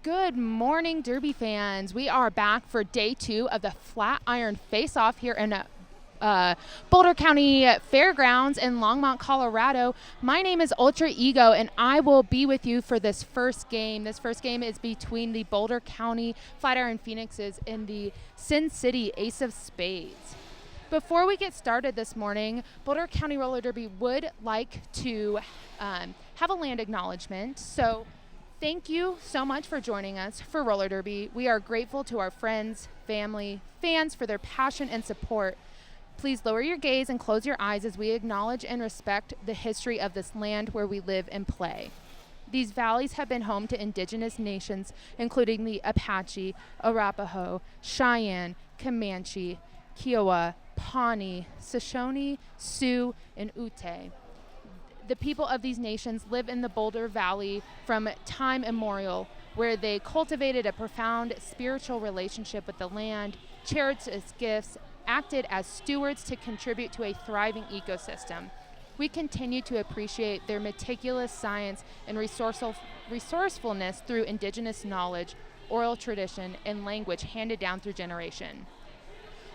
Good morning, Derby fans. We are back for day 2 of the Flatiron Faceoff here in Boulder County Fairgrounds in Longmont, Colorado. My name is Ultra Ego, and I will be with you for this first game. This first game is between the Boulder County Flatiron Phoenixes and the Sin City Ace of Spades. Before we get started this morning, Boulder County Roller Derby would like to have a land acknowledgement. So thank you so much for joining us for Roller Derby. We are grateful to our friends, family, fans for their passion and support. Please lower your gaze and close your eyes as we acknowledge and respect the history of this land where we live and play. These valleys have been home to indigenous nations, including the Apache, Arapaho, Cheyenne, Comanche, Kiowa, Pawnee, Shoshone, Sioux, and Ute. The people of these nations live in the Boulder Valley from time immemorial, where they cultivated a profound spiritual relationship with the land, cherished its gifts, acted as stewards to contribute to a thriving ecosystem. We continue to appreciate their meticulous science and resourcefulness through indigenous knowledge, oral tradition, and language handed down through generation.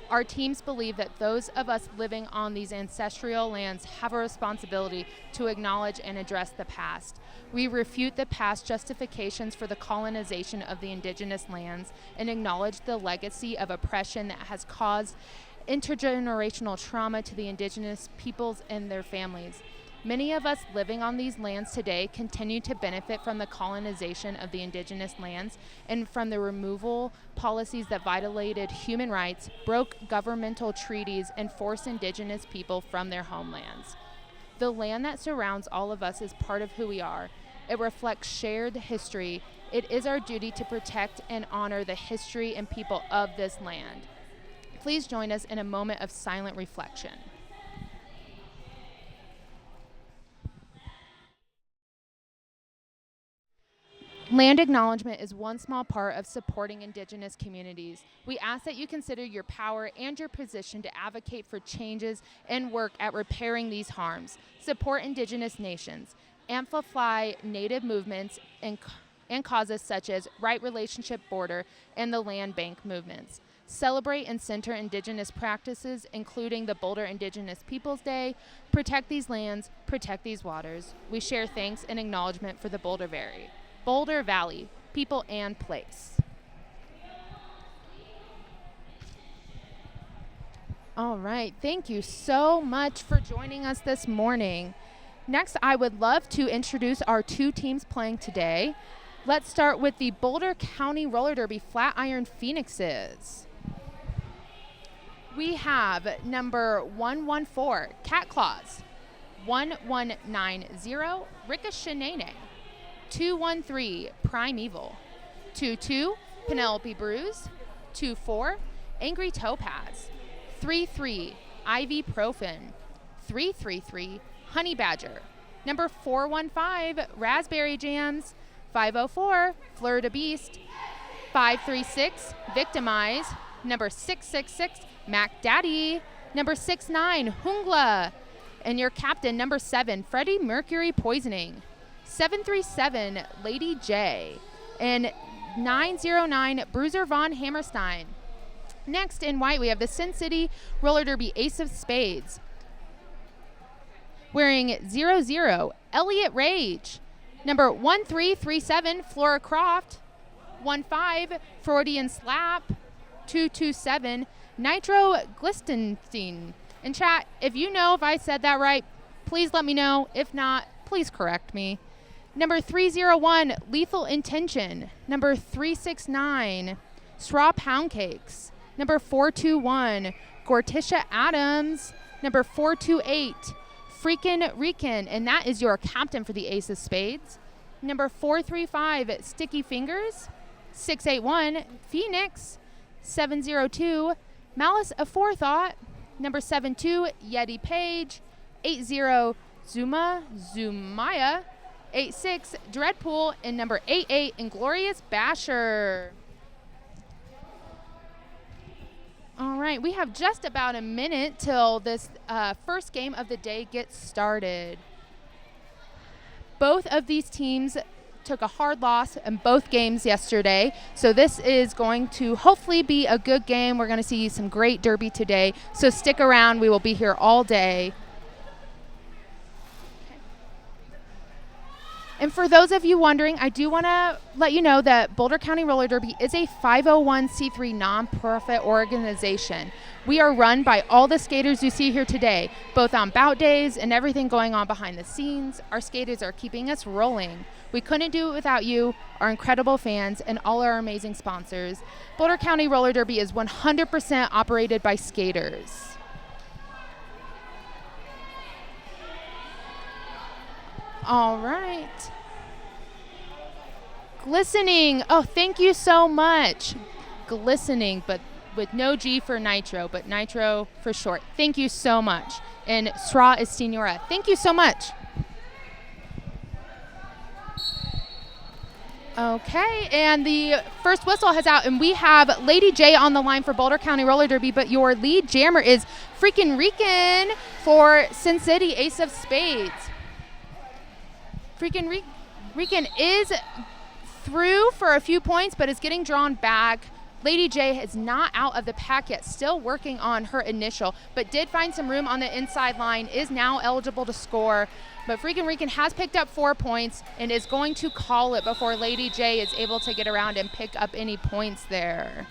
Our teams believe that those of us living on these ancestral lands have a responsibility to acknowledge and address the past. We refute the past justifications for the colonization of the indigenous lands and acknowledge the legacy of oppression that has caused intergenerational trauma to the indigenous peoples and their families. Many of us living on these lands today continue to benefit from the colonization of the indigenous lands and from the removal policies that violated human rights, broke governmental treaties, and forced indigenous people from their homelands. The land that surrounds all of us is part of who we are. It reflects shared history. It is our duty to protect and honor the history and people of this land. Please join us in a moment of silent reflection. Land acknowledgement is one small part of supporting indigenous communities. We ask that you consider your power and your position to advocate for changes and work at repairing these harms. Support indigenous nations. Amplify native movements and causes such as Right Relationship Border and the Land Bank movements. Celebrate and center indigenous practices, including the Boulder Indigenous Peoples Day. Protect these lands, protect these waters. We share thanks and acknowledgement for the Boulder Valley, people and place. All right, thank you so much for joining us this morning. Next, I would love to introduce our 2 teams playing today. Let's start with the Boulder County Roller Derby Flatiron Phoenixes. We have number 114, Cat Claws, 1190, Ricochet, 213, Primeval, 22, Penelope Bruise, 24, Angry Topaz, 33, Ivy Profin, 333, Honey Badger, number 415, Raspberry Jams, 504, Fleur de Beast, 536, Victimize, number 666, Mac Daddy, number 69, Hungla, and your captain, number 7, Freddie Mercury Poisoning, 737, Lady J, and 909, Bruiser Von Hammerstein. Next, in white, we have the Sin City Roller Derby Ace of Spades. Wearing 00, Elliot Rage. Number 1337, Flora Croft. 15, Freudian Slap. 227, Nitro Glistenstein. And chat, if you know if I said that right, please let me know. If not, please correct me. Number 301, Lethal Intention. Number 369, Straw Pound Cakes. Number 421, Gorticia Adams. Number 428, Freakin' Rican, and that is your captain for the Ace of Spades. Number 435, Sticky Fingers. 681, Phoenix. 702, Malice Aforethought. Number 72, Yeti Page. 80, Zumaya. 86, Dreadpool, and number 88, Inglorious Basher. All right, we have just about a minute till this first game of the day gets started. Both of these teams took a hard loss in both games yesterday. So this is going to hopefully be a good game. We're going to see some great derby today. So stick around. We will be here all day. And for those of you wondering, I do want to let you know that Boulder County Roller Derby is a 501c3 nonprofit organization. We are run by all the skaters you see here today, both on bout days and everything going on behind the scenes. Our skaters are keeping us rolling. We couldn't do it without you, our incredible fans, and all our amazing sponsors. Boulder County Roller Derby is 100% operated by skaters. All right. Glistening. Oh, thank you so much. Glistening, but with no G for nitro, but nitro for short. Thank you so much. And SRA is Senora. Thank you so much. Okay, and the first whistle has out, and we have Lady J on the line for Boulder County Roller Derby, but your lead jammer is Freakin' Rican for Sin City Ace of Spades. Freakin' Rican is through for a few points, but is getting drawn back. Lady J is not out of the pack yet, still working on her initial, but did find some room on the inside line, is now eligible to score. But Freakin' Rican has picked up 4 points and is going to call it before Lady J is able to get around and pick up any points there.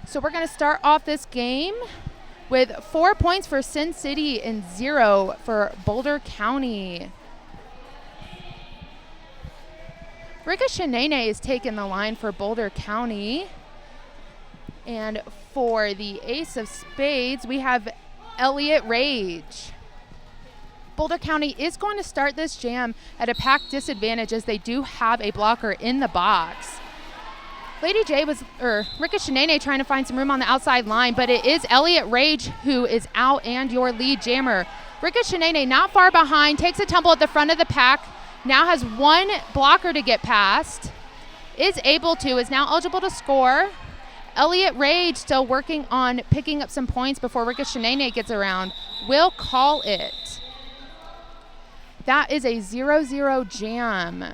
So we're going to start off this game with 4 points for Sin City and 0 for Boulder County. Rika Shanene is taking the line for Boulder County. And for the Ace of Spades, we have Elliott Rage. Boulder County is going to start this jam at a pack disadvantage as they do have a blocker in the box. Lady J Rika Shanene trying to find some room on the outside line, but it is Elliott Rage who is out and your lead jammer. Rika Shanene not far behind, takes a tumble at the front of the pack, now has 1 blocker to get past, is now eligible to score. Elliott Rage still working on picking up some points before Rika Shanene gets around. Will call it. That is a 0-0 jam.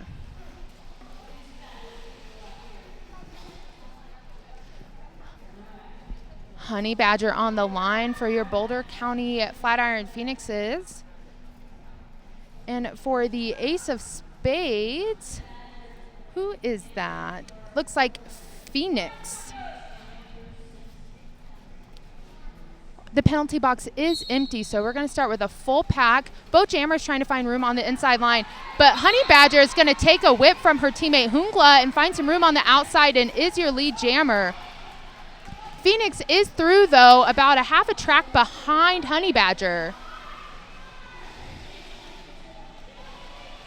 Honey Badger on the line for your Boulder County Flatiron Phoenixes. And for the Ace of Spades, who is that? Looks like Phoenix. The penalty box is empty, so we're going to start with a full pack. Both jammers trying to find room on the inside line, but Honey Badger is going to take a whip from her teammate Hungla and find some room on the outside and is your lead jammer. Phoenix is through, though, about a half a track behind Honey Badger.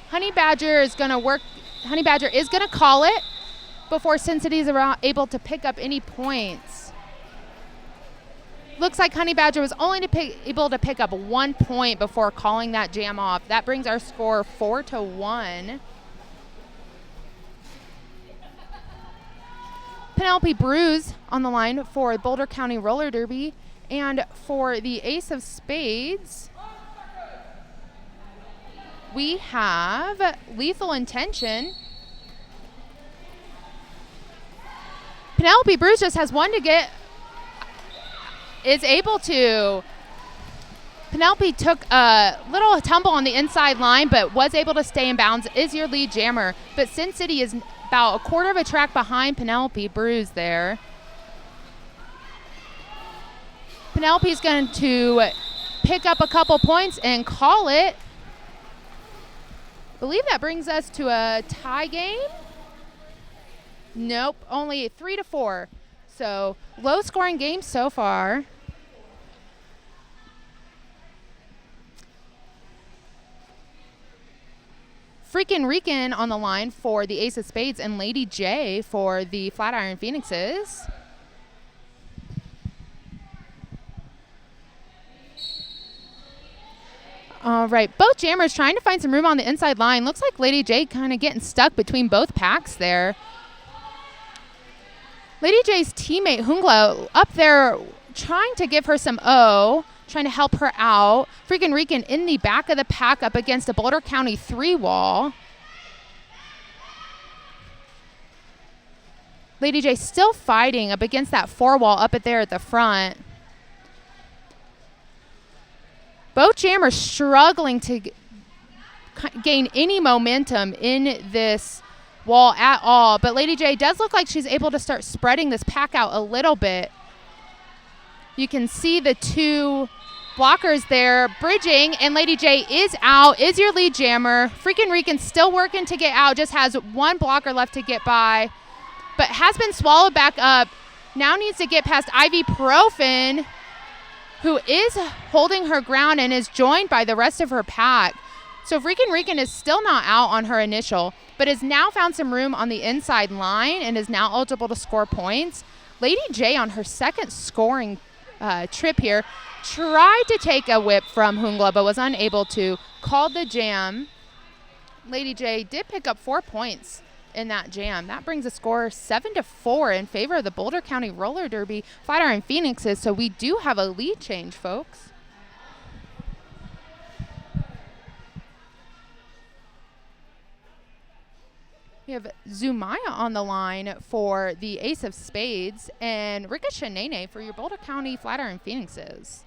Honey Badger is going to call it before Sin City is able to pick up any points. Looks like Honey Badger was only able to pick up 1 point before calling that jam off. That brings our score 4-1. Penelope Bruce on the line for Boulder County Roller Derby. And for the Ace of Spades, we have Lethal Intention. Penelope Bruce just has 1 to get, is able to. Penelope took a little tumble on the inside line, but was able to stay in bounds, is your lead jammer. But Sin City is about a quarter of a track behind Penelope Bruce there. Penelope's going to pick up a couple points and call it. I believe that brings us to a tie game. Nope, only 3-4. So low scoring game so far. Freakin' Rican on the line for the Ace of Spades and Lady J for the Flatiron Phoenixes. All right, both jammers trying to find some room on the inside line. Looks like Lady J kind of getting stuck between both packs there. Lady J's teammate Hungla up there trying to give her some trying to help her out. Freakin' Rican in the back of the pack up against a Boulder County 3 wall. Lady J still fighting up against that 4 wall up there at the front. Both jammers struggling to gain any momentum in this wall at all, but Lady J does look like she's able to start spreading this pack out a little bit. You can see the 2 blockers there bridging, and Lady J is out, is your lead jammer. Freakin' Rican still working to get out, just has 1 blocker left to get by, but has been swallowed back up. Now needs to get past Ibuprofen, who is holding her ground and is joined by the rest of her pack. So Freakin' Rican is still not out on her initial, but has now found some room on the inside line and is now eligible to score points. Lady J on her second scoring trip here tried to take a whip from Hungla, but was unable to. Called the jam. Lady J did pick up 4 points in that jam. That brings the score 7-4 in favor of the Boulder County Roller Derby Flatiron Phoenixes. So we do have a lead change, folks. We have Zumaya on the line for the Ace of Spades and Rika Shanene for your Boulder County Flatiron Phoenixes.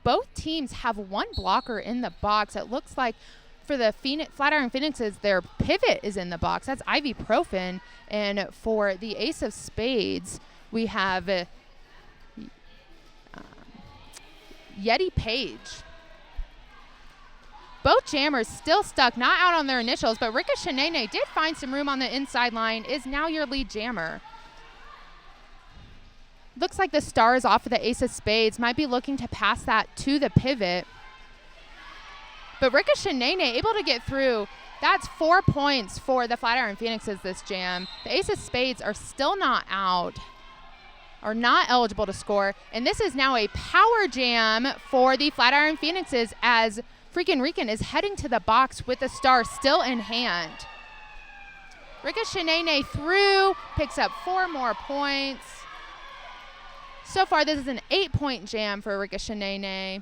Both teams have 1 blocker in the box. It looks like for the Flatiron Phoenixes, their pivot is in the box. That's Ibuprofen. And for the Ace of Spades, we have Yeti Page. Both jammers still stuck, not out on their initials, but Rika Shanene did find some room on the inside line, is now your lead jammer. Looks like the star is off of the Ace of Spades, might be looking to pass that to the pivot. But Rika Shanene able to get through. That's 4 points for the Flatiron Phoenixes this jam. The Ace of Spades are still not out, are not eligible to score. And this is now a power jam for the Flatiron Phoenixes as Freakin' Rican is heading to the box with the star still in hand. Rika Shanene through, picks up 4 more points. So far, this is an 8-point jam for Rika Shanene.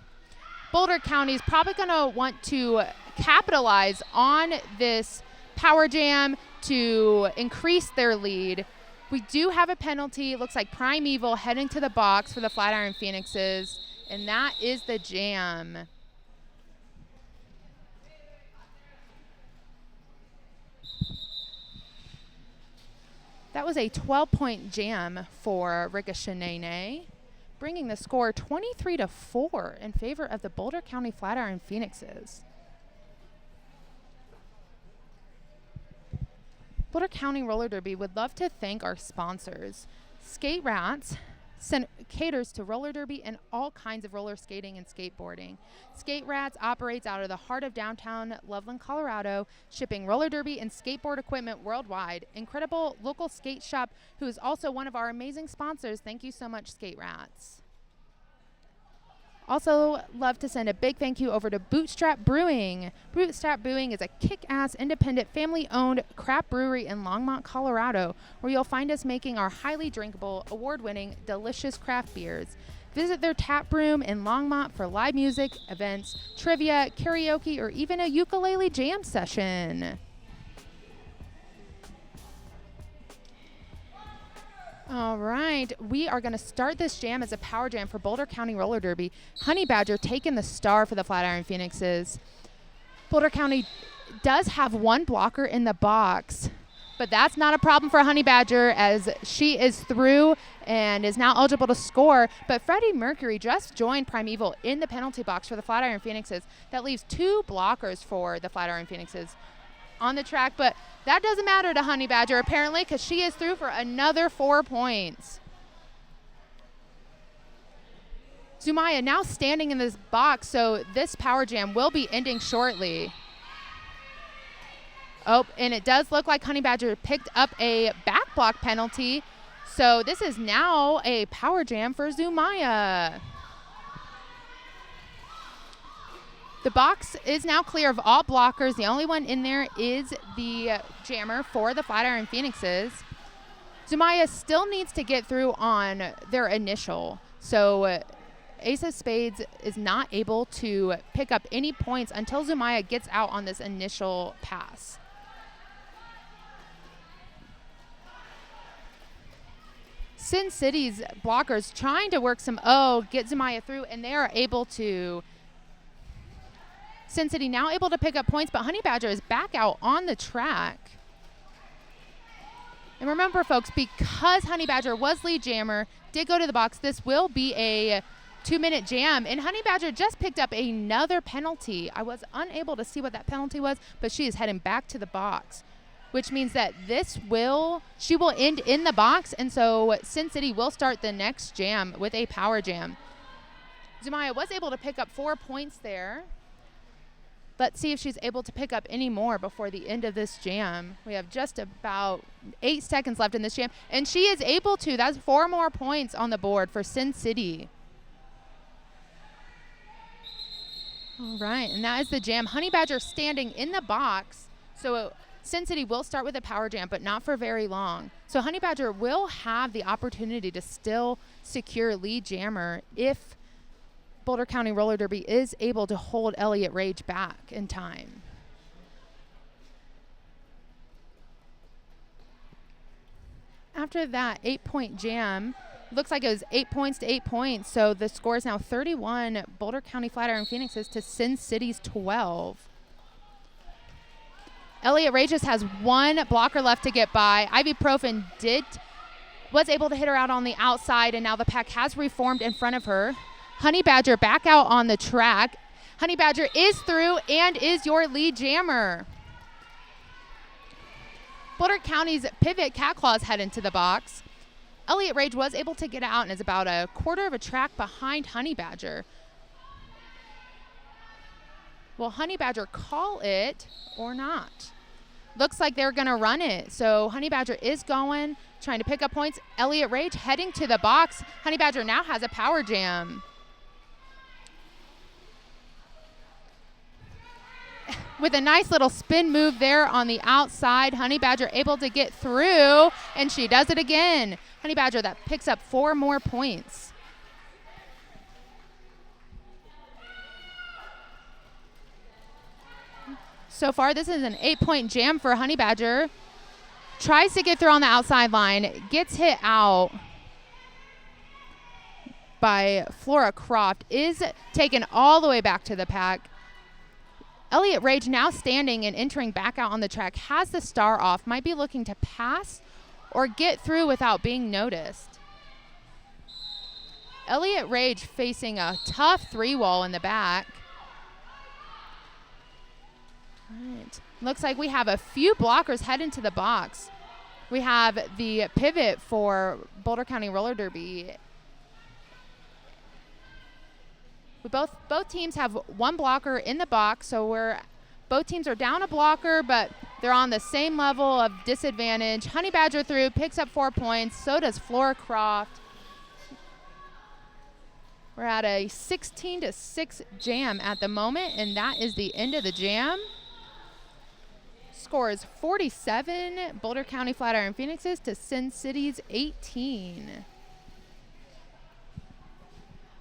Boulder County is probably going to want to capitalize on this power jam to increase their lead. We do have a penalty. It looks like Primeval heading to the box for the Flatiron Phoenixes, and that is the jam. That was a 12-point jam for Rika Shanene, bringing the score 23-4 in favor of the Boulder County Flatiron Phoenixes. Boulder County Roller Derby would love to thank our sponsors. Skate Rats caters to roller derby and all kinds of roller skating and skateboarding. Skate Rats operates out of the heart of downtown Loveland, Colorado, shipping roller derby and skateboard equipment worldwide. Incredible local skate shop who is also one of our amazing sponsors. Thank you so much, Skate Rats. Also, love to send a big thank you over to Bootstrap Brewing. Bootstrap Brewing is a kick-ass, independent, family-owned craft brewery in Longmont, Colorado, where you'll find us making our highly drinkable, award-winning, delicious craft beers. Visit their tap room in Longmont for live music, events, trivia, karaoke, or even a ukulele jam session. All right, we are going to start this jam as a power jam for Boulder County Roller Derby. Honey Badger taking the star for the Flatiron Phoenixes. Boulder County does have 1 blocker in the box, but that's not a problem for Honey Badger as she is through and is now eligible to score. But Freddie Mercury just joined Primeval in the penalty box for the Flatiron Phoenixes. That leaves 2 blockers for the Flatiron Phoenixes on the track, but that doesn't matter to Honey Badger apparently because she is through for another 4 points. Zumaya now standing in this box, so this power jam will be ending shortly. Oh, and it does look like Honey Badger picked up a back block penalty, so this is now a power jam for Zumaya. The box is now clear of all blockers. The only one in there is the jammer for the Flatiron Phoenixes. Zumaya still needs to get through on their initial. So Ace of Spades is not able to pick up any points until Zumaya gets out on this initial pass. Sin City's blockers trying to work some get Zumaya through, and they are able to. Sin City now able to pick up points, but Honey Badger is back out on the track. And remember, folks, because Honey Badger was lead jammer, did go to the box, this will be a 2-minute jam. And Honey Badger just picked up another penalty. I was unable to see what that penalty was, but she is heading back to the box, which means that she will end in the box. And so Sin City will start the next jam with a power jam. Zumaya was able to pick up 4 points there. Let's see if she's able to pick up any more before the end of this jam. We have just about 8 seconds left in this jam, and she is able to. That's 4 more points on the board for Sin City. All right, and that is the jam. Honey Badger standing in the box. So Sin City will start with a power jam, but not for very long. So Honey Badger will have the opportunity to still secure lead jammer if Boulder County Roller Derby is able to hold Elliott Rage back in time. After that 8-point jam, looks like it was 8 points to 8 points. So the score is now 31 Boulder County Flatiron Phoenixes to Sin City's 12. Elliott Rage just has 1 blocker left to get by. Ibuprofen was able to hit her out on the outside, and now the pack has reformed in front of her. Honey Badger back out on the track. Honey Badger is through and is your lead jammer. Boulder County's Pivot Cat Claws head into the box. Elliott Rage was able to get out and is about a quarter of a track behind Honey Badger. Will Honey Badger call it or not? Looks like they're going to run it. So Honey Badger is going, trying to pick up points. Elliott Rage heading to the box. Honey Badger now has a power jam. With a nice little spin move there on the outside, Honey Badger able to get through, and she does it again. Honey Badger that picks up 4 more points. So far, this is an 8-point jam for Honey Badger. Tries to get through on the outside line, gets hit out by Flora Croft, is taken all the way back to the pack. Elliott Rage now standing and entering back out on the track, has the star off, might be looking to pass or get through without being noticed. Elliott Rage facing a tough 3-wall in the back. All right. Looks like we have a few blockers head into the box. We have the pivot for Boulder County Roller Derby. Both teams have 1 blocker in the box, so both teams are down a blocker, but they're on the same level of disadvantage. Honey Badger through, picks up 4 points. So does Flora Croft. We're at a 16-6 jam at the moment, and that is the end of the jam. Score is 47 Boulder County Flatiron Phoenixes to Sin City's 18.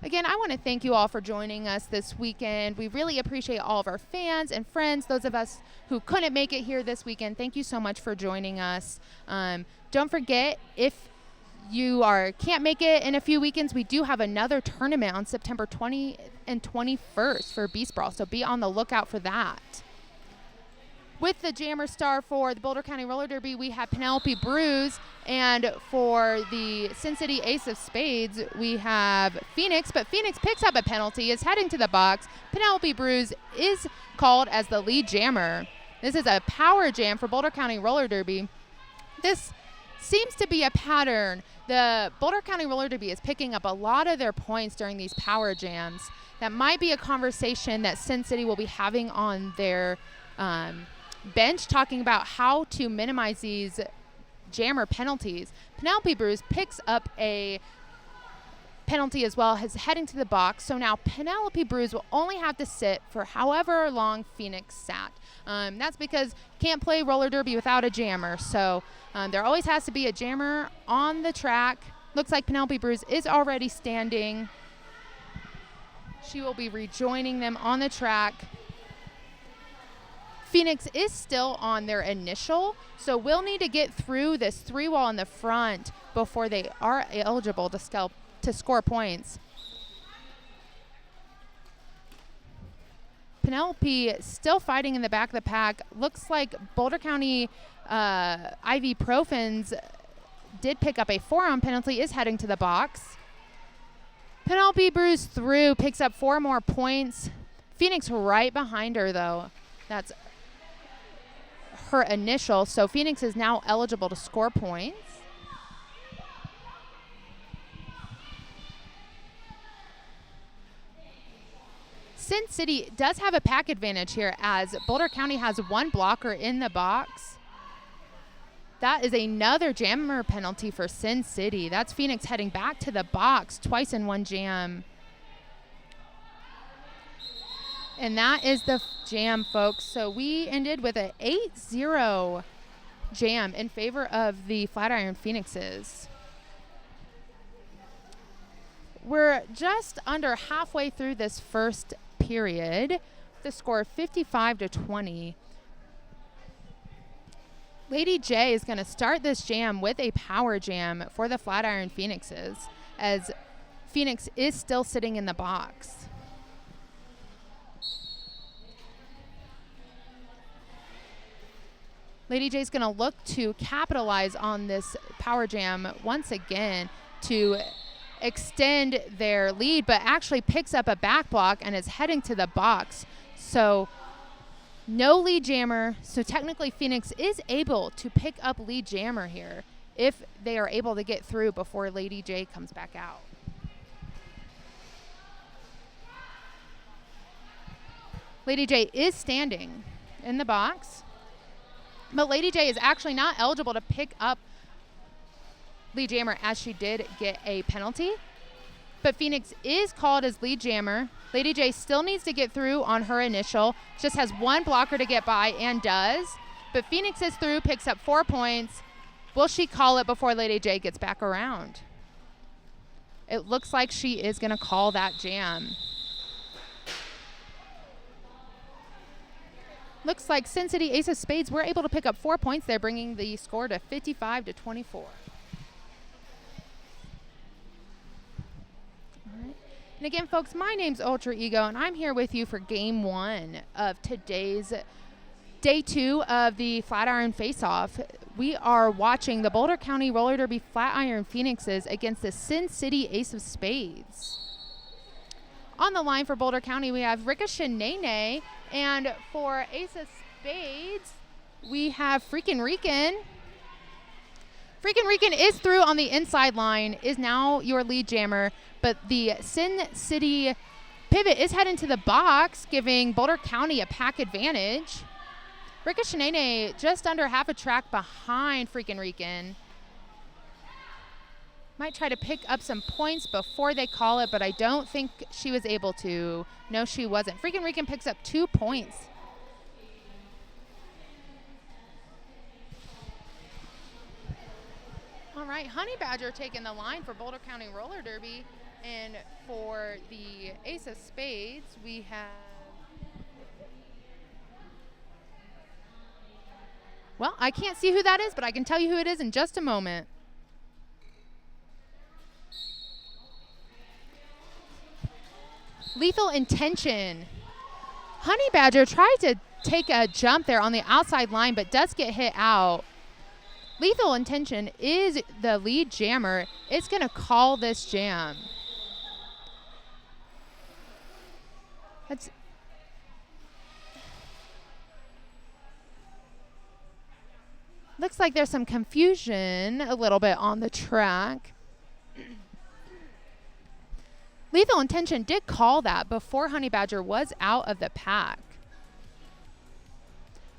Again, I want to thank you all for joining us this weekend. We really appreciate all of our fans and friends, those of us who couldn't make it here this weekend. Thank you so much for joining us. Don't forget, if you can't make it in a few weekends, we do have another tournament on September 20th and 21st for Beast Brawl, so be on the lookout for that. With the Jammer Star for the Boulder County Roller Derby, we have Penelope Bruise. And for the Sin City Ace of Spades, we have Phoenix. But Phoenix picks up a penalty, is heading to the box. Penelope Bruise is called as the lead jammer. This is a power jam for Boulder County Roller Derby. This seems to be a pattern. The Boulder County Roller Derby is picking up a lot of their points during these power jams. That might be a conversation that Sin City will be having on their bench, talking about how to minimize these jammer penalties. Penelope Bruise picks up a penalty as well, is heading to the box. So now Penelope Bruise will only have to sit for however long Phoenix sat. That's because can't play roller derby without a jammer. So there always has to be a jammer on the track. Looks like Penelope Bruise is already standing. She will be rejoining them on the track. Phoenix is still on their initial, so we'll need to get through this 3-wall in the front before they are eligible to score points. Penelope still fighting in the back of the pack. Looks like Boulder County Ibuprofens did pick up a forearm penalty, is heading to the box. Penelope brews through, picks up 4 more points. Phoenix right behind her, though. That's her initial. So Phoenix is now eligible to score points. Sin City does have a pack advantage here as Boulder County has 1 blocker in the box. That is another jammer penalty for Sin City. That's Phoenix heading back to the box twice in 1 jam. And that is the jam, folks. So we ended with an 8-0 jam in favor of the Flatiron Phoenixes. We're just under halfway through this first period. The score 55-20. Lady J is going to start this jam with a power jam for the Flatiron Phoenixes as Phoenix is still sitting in the box. Lady J is going to look to capitalize on this power jam once again to extend their lead, but actually picks up a back block and is heading to the box. So no lead jammer. So technically Phoenix is able to pick up lead jammer here if they are able to get through before Lady J comes back out. Lady J is standing in the box, but Lady J is actually not eligible to pick up lead jammer as she did get a penalty. But Phoenix is called as lead jammer. Lady J still needs to get through on her initial. Just has 1 blocker to get by and does. But Phoenix is through, picks up 4 points. Will she call it before Lady J gets back around? It looks like she is going to call that jam. Looks like Sin City Ace of Spades were able to pick up 4 points there, bringing the score to 55-24. And again, folks, my name's Ultra Ego, and I'm here with you for Game 1 of today's Day 2 of the Flatiron Faceoff. We are watching the Boulder County Roller Derby Flatiron Phoenixes against the Sin City Ace of Spades. On the line for Boulder County, we have Ricochet Nene, and for Ace of Spades, we have Freakin' Rican. Freakin' Rican is through on the inside line, is now your lead jammer, but the Sin City pivot is heading to the box, giving Boulder County a pack advantage. Ricochet Nene just under half a track behind Freakin' Rican. Might try to pick up some points before they call it, but I don't think she was able to. No, she wasn't. Freakin' Rican picks up 2 points. All right, Honey Badger taking the line for Boulder County Roller Derby. And for the Ace of Spades, we have, well, I can't see who that is, but I can tell you who it is in just a moment. Lethal Intention. Honey Badger tried to take a jump there on the outside line, but does get hit out. Lethal Intention is the lead jammer. It's going to call this jam. Looks like there's some confusion a little bit on the track. Lethal Intention did call that before Honey Badger was out of the pack.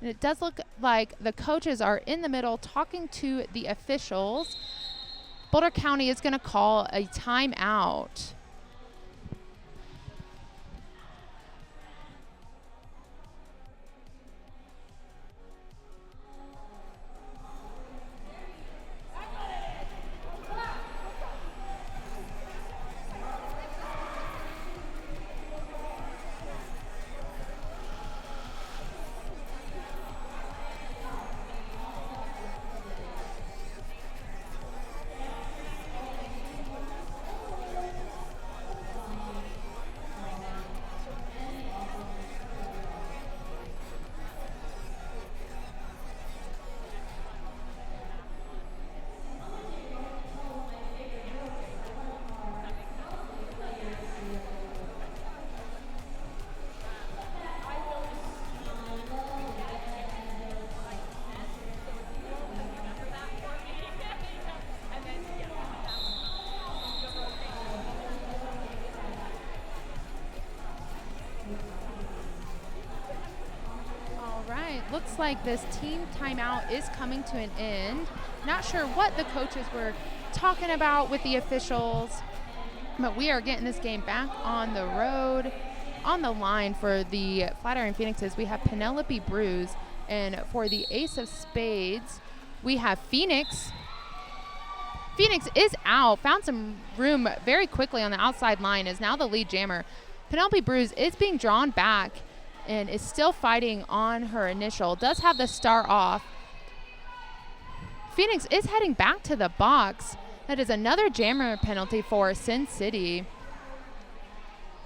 And it does look like the coaches are in the middle talking to the officials. Boulder County is going to call a timeout. looks like this team timeout is coming to an end. Not sure what the coaches were talking about with the officials, but we are getting this game back on the road. On the line for the Flatiron Phoenixes, we have Penelope Bruce, and for the Ace of Spades, we have Phoenix. Phoenix is out, found some room very quickly on the outside line, is now the lead jammer. Penelope Bruce is being drawn back and is still fighting on her initial, does have the star off. Phoenix is heading back to the box. That is another jammer penalty for Sin City.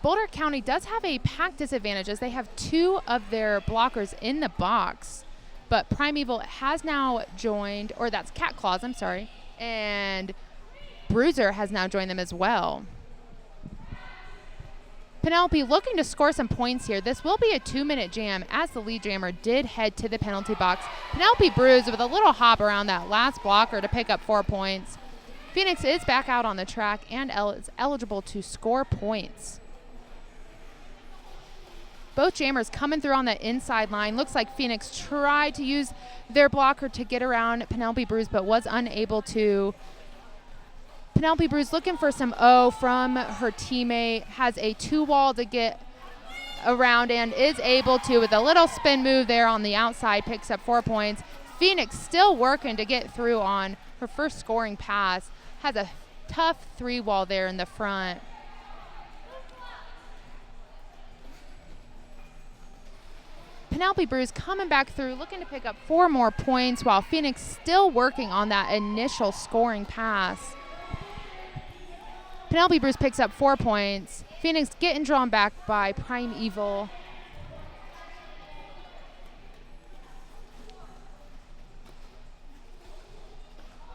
Boulder County does have a pack disadvantage as they have 2 of their blockers in the box, but Primeval has now joined, or that's Cat Claws, I'm sorry, and Bruiser has now joined them as well. Penelope looking to score some points here. This will be a 2-minute jam as the lead jammer did head to the penalty box. Penelope Bruce with a little hop around that last blocker to pick up 4 points. Phoenix is back out on the track and is eligible to score points. Both jammers coming through on the inside line. Looks like Phoenix tried to use their blocker to get around Penelope Bruce, but was unable to. Penelope Bruce looking for some O from her teammate. Has a 2-wall to get around and is able to, with a little spin move there on the outside, picks up 4 points. Phoenix still working to get through on her first scoring pass. Has a tough 3-wall there in the front. Penelope Bruce coming back through, looking to pick up 4 more points, while Phoenix still working on that initial scoring pass. Penelope Bruce picks up 4 points. Phoenix getting drawn back by Primeval.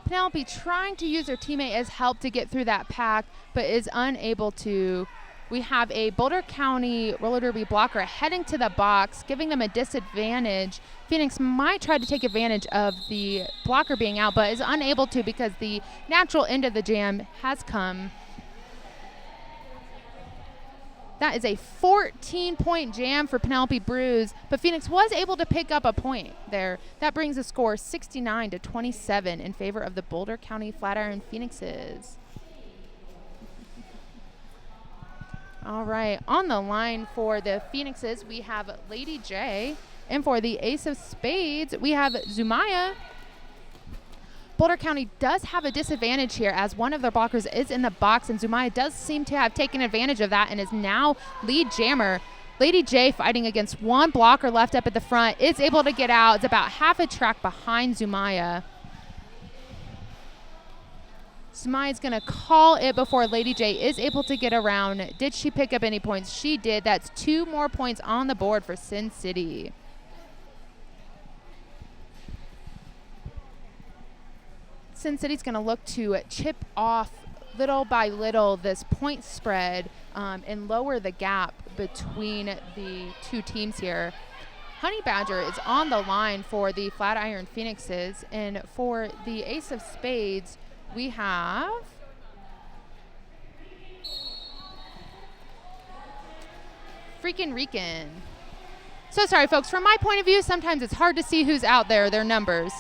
Penelope trying to use her teammate as help to get through that pack, but is unable to. We have a Boulder County roller derby blocker heading to the box, giving them a disadvantage. Phoenix might try to take advantage of the blocker being out, but is unable to because the natural end of the jam has come. That is a 14-point jam for Penelope Bruce, but Phoenix was able to pick up a point there. That brings the score 69-27 in favor of the Boulder County Flatiron Phoenixes. All right, on the line for the Phoenixes, we have Lady J. And for the Ace of Spades, we have Zumaya. Boulder County does have a disadvantage here as one of their blockers is in the box, and Zumaya does seem to have taken advantage of that and is now lead jammer. Lady J fighting against 1 blocker left up at the front, is able to get out. It's about half a track behind Zumaya. Sumaya's going to call it before Lady J is able to get around. Did she pick up any points? She did. That's 2 more points on the board for Sin City. Sin City's going to look to chip off little by little this point spread and lower the gap between the 2 teams here. Honey Badger is on the line for the Flatiron Phoenixes, and for the Ace of Spades, we have Freakin' Rican. So sorry, folks. From my point of view, sometimes it's hard to see who's out there, their numbers.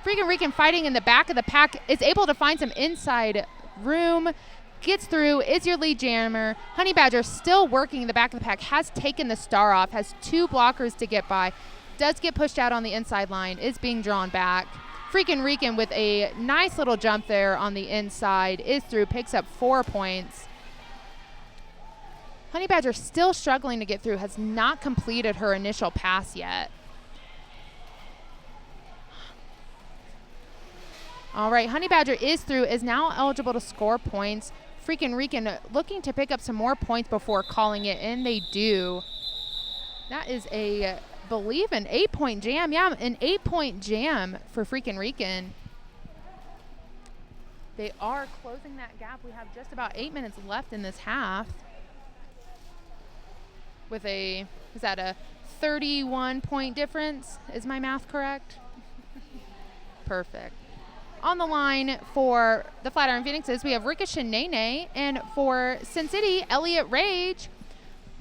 Freakin' Rican fighting in the back of the pack is able to find some inside room, gets through, is your lead jammer. Honey Badger still working in the back of the pack, has taken the star off, has 2 blockers to get by, does get pushed out on the inside line, is being drawn back. Freakin' Rican with a nice little jump there on the inside, is through, picks up 4 points. Honey Badger still struggling to get through, has not completed her initial pass yet. All right, Honey Badger is through, is now eligible to score points. Freakin' Rican looking to pick up some more points before calling it, and they do. That is believe an 8-point jam. Yeah, an 8-point jam for Freakin' Rican. They are closing that gap. We have just about 8 minutes left in this half. With is that a 31-point difference? Is my math correct? Perfect. On the line for the Flatiron Phoenixes, we have Ricochet Nene, and for Sin City, Elliott Rage.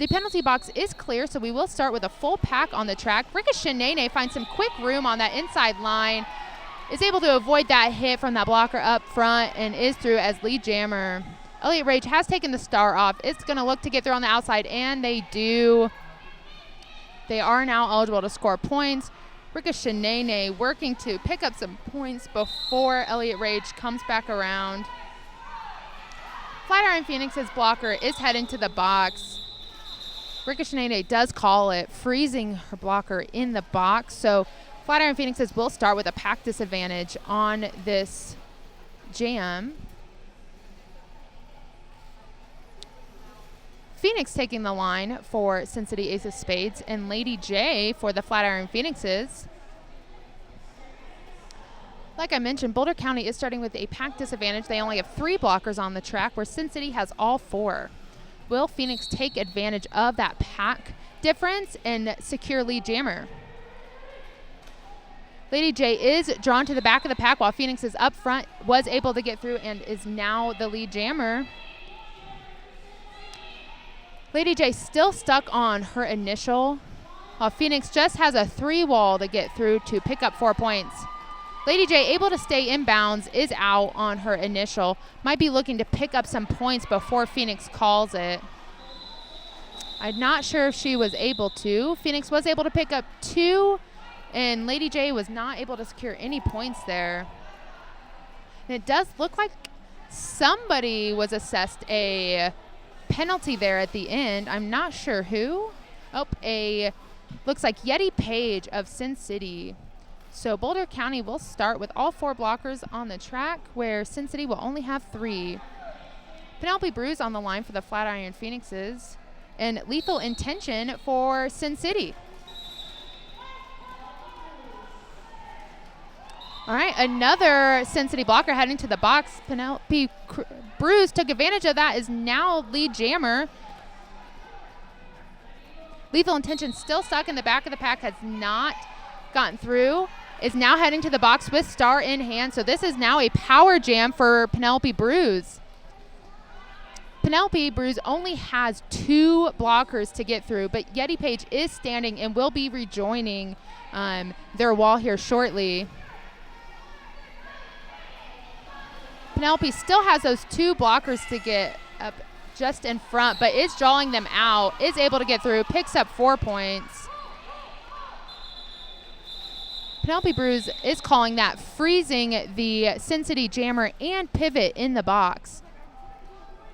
The penalty box is clear, so we will start with a full pack on the track. Ricochet finds some quick room on that inside line, is able to avoid that hit from that blocker up front, and is through as lead jammer. Elliott Rage has taken the star off. It's going to look to get through on the outside, and they do. They are now eligible to score points. Ricochet working to pick up some points before Elliott Rage comes back around. Flatiron Phoenix's blocker is heading to the box. Ricochet does call it, freezing her blocker in the box. So Flatiron Phoenixes will start with a pack disadvantage on this jam. Phoenix taking the line for Sin City Ace of Spades, and Lady J for the Flatiron Phoenixes. Like I mentioned, Boulder County is starting with a pack disadvantage. They only have 3 blockers on the track, where Sin City has all 4. Will Phoenix take advantage of that pack difference and secure lead jammer? Lady J is drawn to the back of the pack, while Phoenix is up front, was able to get through, and is now the lead jammer. Lady J still stuck on her initial, while Phoenix just has a 3 wall to get through to pick up 4 points. Lady J, able to stay in bounds, is out on her initial. Might be looking to pick up some points before Phoenix calls it. I'm not sure if she was able to. Phoenix was able to pick up 2, and Lady J was not able to secure any points there. And it does look like somebody was assessed a penalty there at the end. I'm not sure who. Looks like Yeti Page of Sin City. So Boulder County will start with all 4 blockers on the track, where Sin City will only have 3. Penelope Bruce on the line for the Flatiron Phoenixes, and Lethal Intention for Sin City. All right, another Sin City blocker heading to the box. Penelope Bruce took advantage of that, is now lead jammer. Lethal Intention still stuck in the back of the pack, has not gotten through, is now heading to the box with star in hand. So this is now a power jam for Penelope Bruce. Penelope Bruce only has 2 blockers to get through, but Yeti Page is standing and will be rejoining their wall here shortly. Penelope still has those 2 blockers to get up just in front, but is drawing them out, is able to get through, picks up 4 points. Penelope Bruce is calling that, freezing the Sin City jammer and pivot in the box.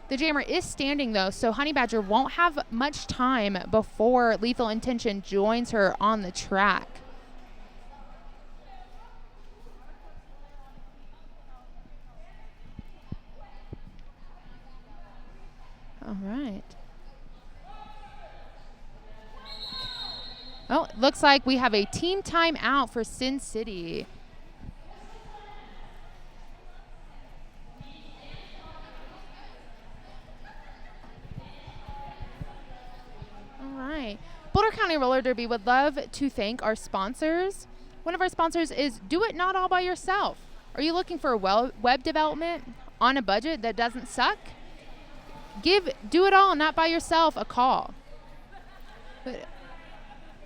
The jammer is standing though, so Honey Badger won't have much time before Lethal Intention joins her on the track. All right. Oh, it looks like we have a team timeout for Sin City. All right. Boulder County Roller Derby would love to thank our sponsors. One of our sponsors is Do It Not All By Yourself. Are you looking for web development on a budget that doesn't suck? Give Do It All Not By Yourself a call. But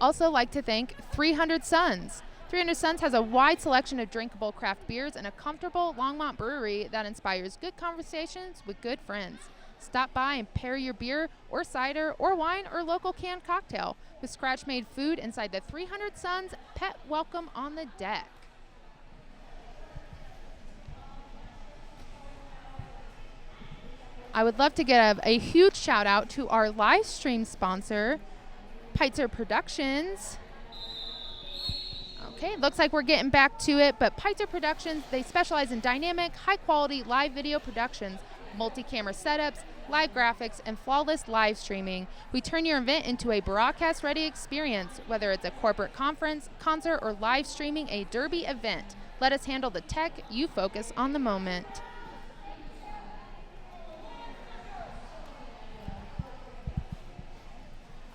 also like to thank 300 Suns. 300 Suns has a wide selection of drinkable craft beers and a comfortable Longmont brewery that inspires good conversations with good friends. Stop by and pair your beer or cider or wine or local canned cocktail with scratch-made food inside the 300 Suns Pet Welcome on the Deck. I would love to give a huge shout out to our live stream sponsor, Pitzer Productions. Okay, looks like we're getting back to it, but Pitzer Productions, they specialize in dynamic, high-quality live video productions, multi-camera setups, live graphics, and flawless live streaming. We turn your event into a broadcast-ready experience, whether it's a corporate conference, concert, or live streaming a derby event. Let us handle the tech, you focus on the moment.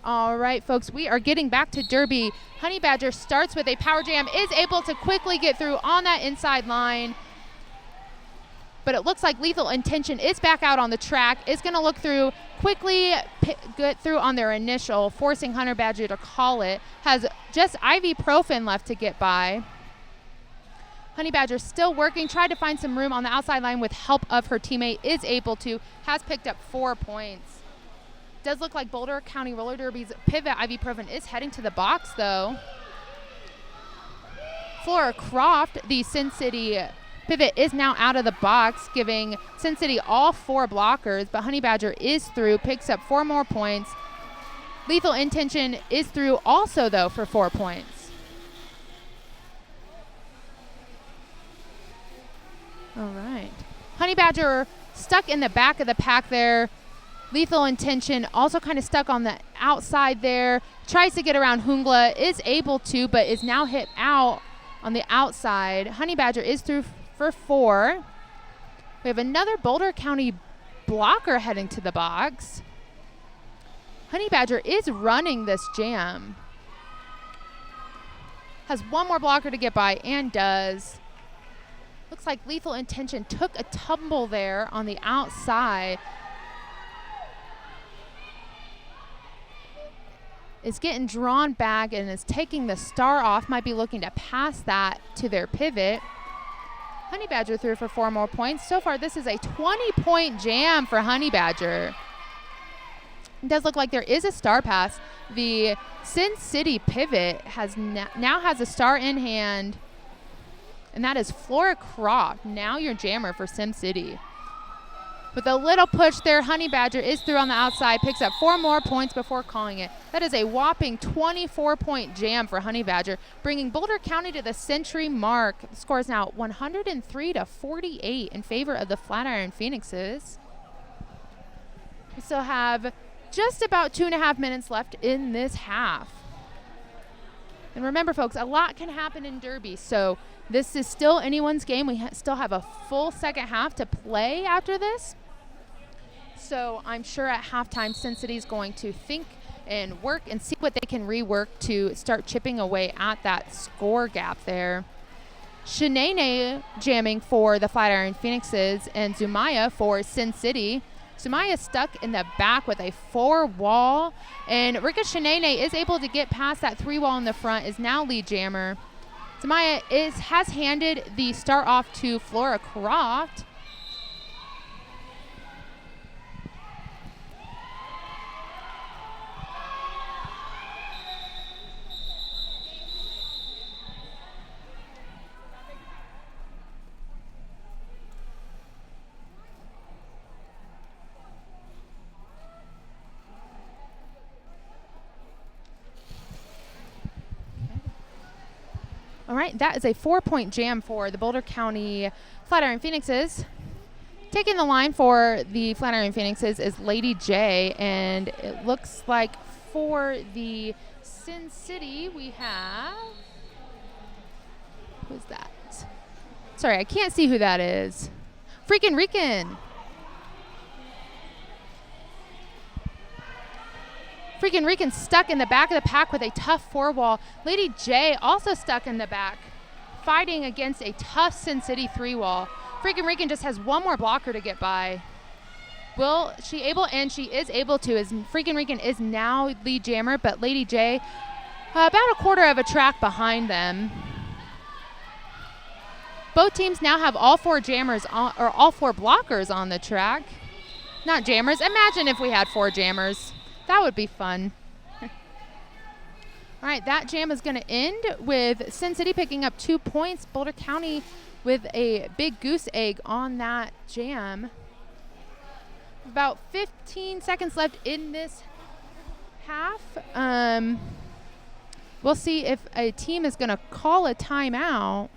All right, folks, we are getting back to Derby. Honey Badger starts with a power jam, is able to quickly get through on that inside line. but it looks like Lethal Intention is back out on the track. Is going to look through quickly, get through on their initial, forcing Honey Badger to call it. Has just ibuprofen left to get by. Honey Badger still working, tried to find some room on the outside line with help of her teammate, is able to, has picked up 4 points. Does look like Boulder County Roller Derby's pivot ibuprofen is heading to the box though. Flora Croft, the Sin City pivot, is now out of the box, giving Sin City all 4 blockers, but Honey Badger is through, picks up 4 more points. Lethal Intention is through also though for 4 points. All right. Honey Badger stuck in the back of the pack there. Lethal Intention also kind of stuck on the outside there. Tries to get around Hungla, is able to, but is now hit out on the outside. Honey Badger is through for 4. We have another Boulder County blocker heading to the box. Honey Badger is running this jam. Has 1 more blocker to get by and does. Looks like Lethal Intention took a tumble there on the outside. Is getting drawn back and is taking the star off. Might be looking to pass that to their pivot. Honey Badger through for 4 more points. So far, this is a 20-point jam for Honey Badger. It does look like there is a star pass. The Sin City pivot has now has a star in hand. And that is Flora Croft, now your jammer for Sim City. With a little push there, Honey Badger is through on the outside, picks up 4 more points before calling it. That is a whopping 24-point jam for Honey Badger, bringing Boulder County to the century mark. The score is now 103-48 in favor of the Flatiron Phoenixes. We still have just about 2.5 minutes left in this half. And remember, folks, a lot can happen in Derby, so this is still anyone's game. We still have a full second half to play after this. So I'm sure at halftime, Sin City is going to think and work and see what they can rework to start chipping away at that score gap there. Shanae jamming for the Flatiron Phoenixes and Zumaya for Sin City. Zumaya stuck in the back with a 4-wall, and Rika Shanae is able to get past that 3-wall in the front, is now lead jammer. Zumaya has handed the start off to Flora Croft. All right, that is a 4-point jam for the Boulder County Flatiron Phoenixes. Taking the line for the Flatiron Phoenixes is Lady J, and it looks like for the Sin City we have, who's that? Sorry, I can't see who that is. Freakin' Rican. Freakin' Rican stuck in the back of the pack with a tough 4-wall. Lady J also stuck in the back, fighting against a tough Sin City 3-wall. Freakin' Rican just has 1 more blocker to get by. Will she able, and she is able to, as Freakin' Rican is now lead jammer, but Lady J about a quarter of a track behind them. Both teams now have all 4 jammers on, or all 4 blockers on the track. Not jammers. Imagine if we had 4 jammers. That would be fun. All right, that jam is going to end with Sin City picking up 2 points. Boulder County with a big goose egg on that jam. About 15 seconds left in this half. We'll see if a team is going to call a timeout.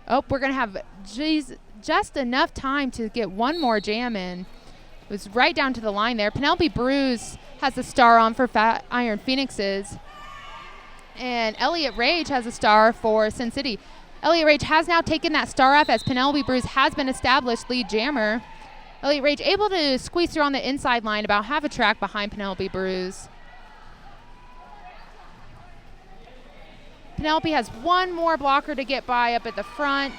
Oh, we're going to have just enough time to get 1 more jam in. It was right down to the line there. Penelope Bruce has a star on for Flatiron Phoenixes. And Elliott Rage has a star for Sin City. Elliott Rage has now taken that star off as Penelope Bruce has been established lead jammer. Elliott Rage able to squeeze through on the inside line about half a track behind Penelope Bruce. Penelope has one more blocker to get by up at the front.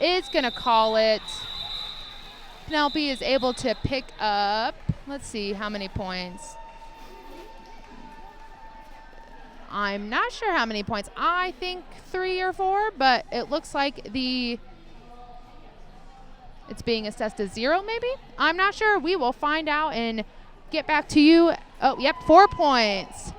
Is going to call it. Penelope is able to pick up, let's see how many points. I'm not sure how many points. I think 3 or 4, but it looks like it's being assessed as 0 maybe. I'm not sure. We will find out and get back to you. Oh, yep, 4 points.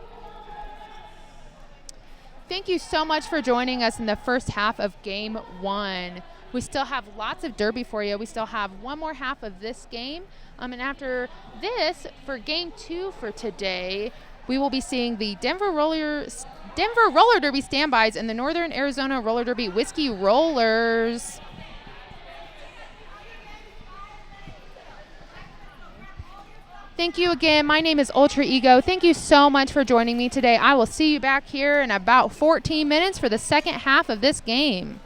Thank you so much for joining us in the first half of game 1. We still have lots of derby for you. We still have one more half of this game. And after this, for game 2 for today, we will be seeing the Denver Roller Derby standbys and the Northern Arizona Roller Derby Whiskey Rollers. Thank you again. My name is Ultra Ego. Thank you so much for joining me today. I will see you back here in about 14 minutes for the second half of this game.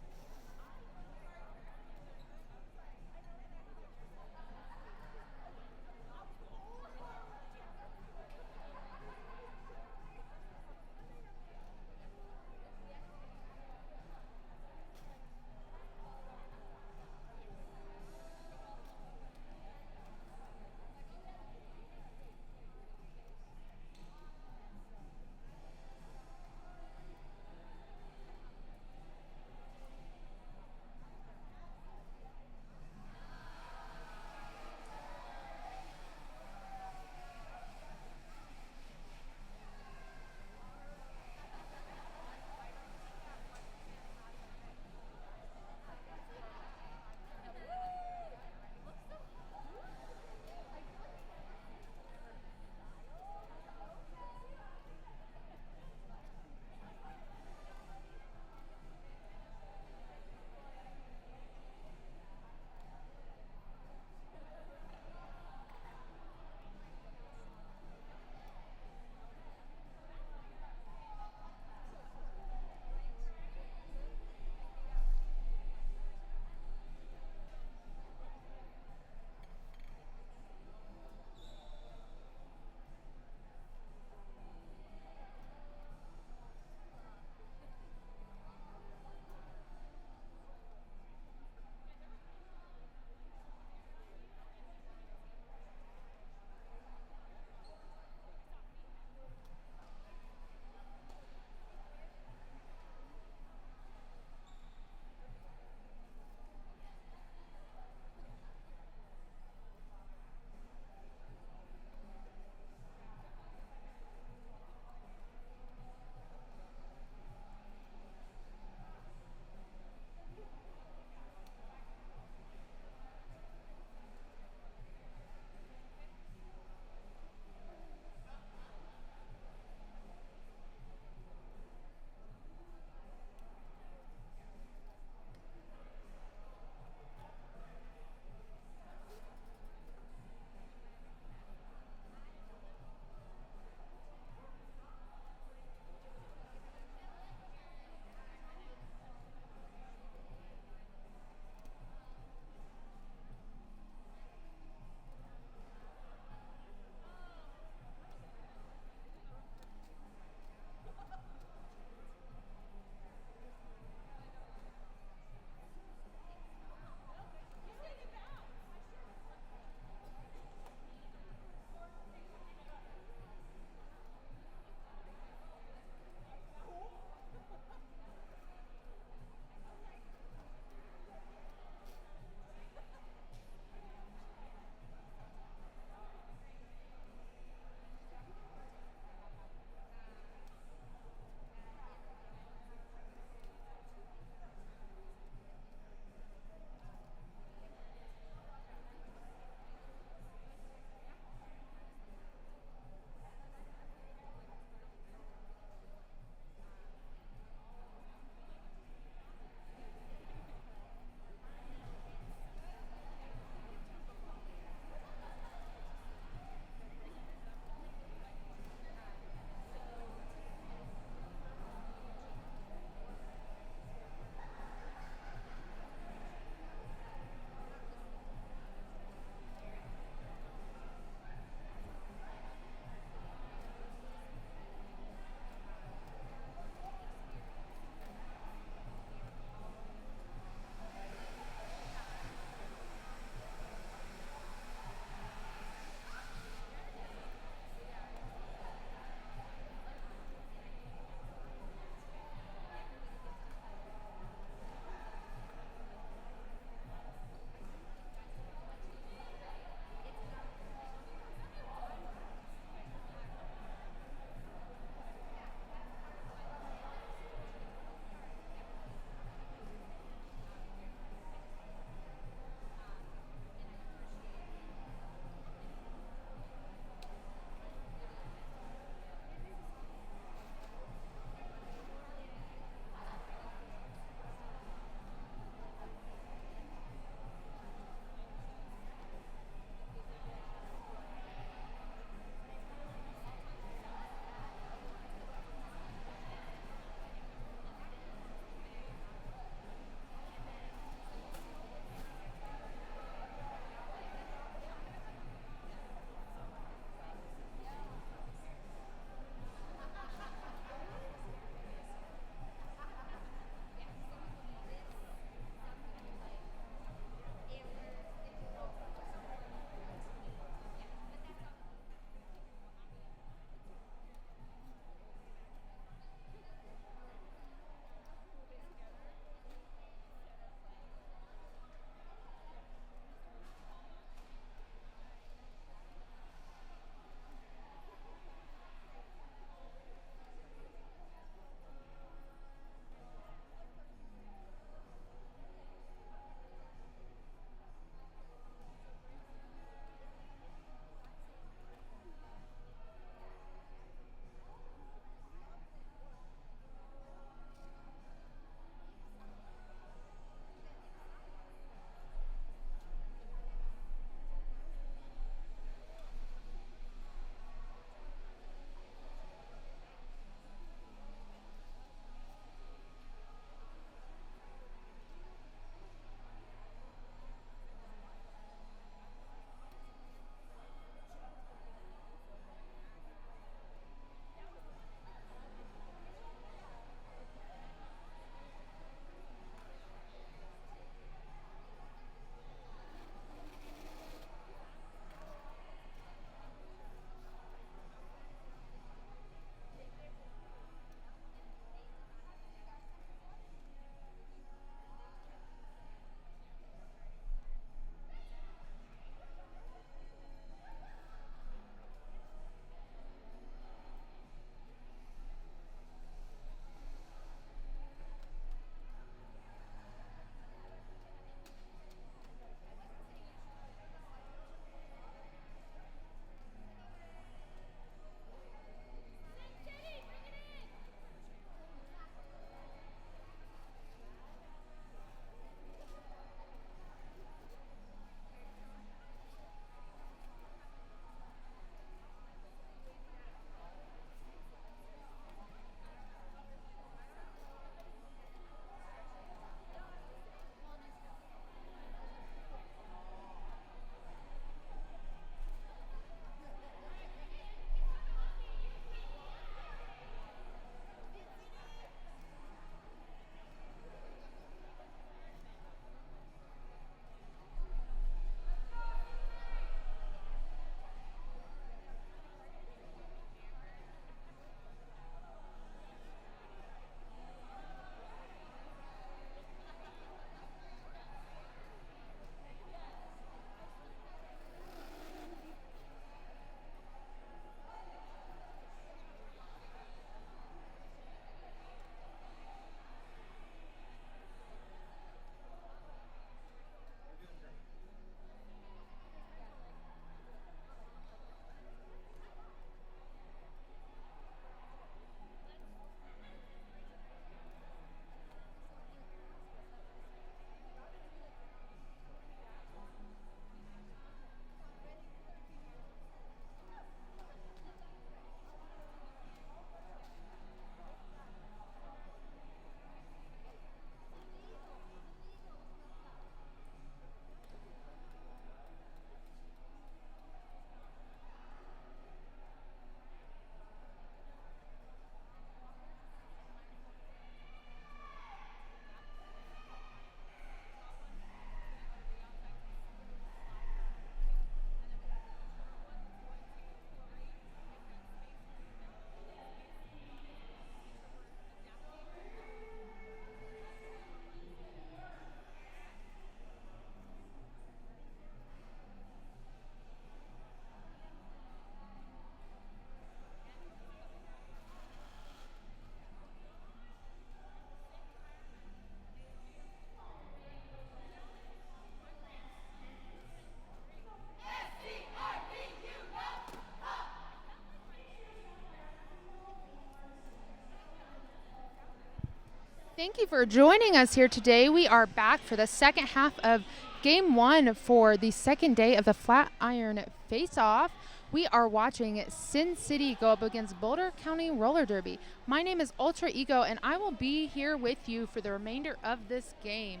Thank you for joining us here today. We are back for the second half of Game 1 for the second day of the Flatiron Faceoff. We are watching Sin City go up against Boulder County Roller Derby. My name is Ultra Ego, and I will be here with you for the remainder of this game.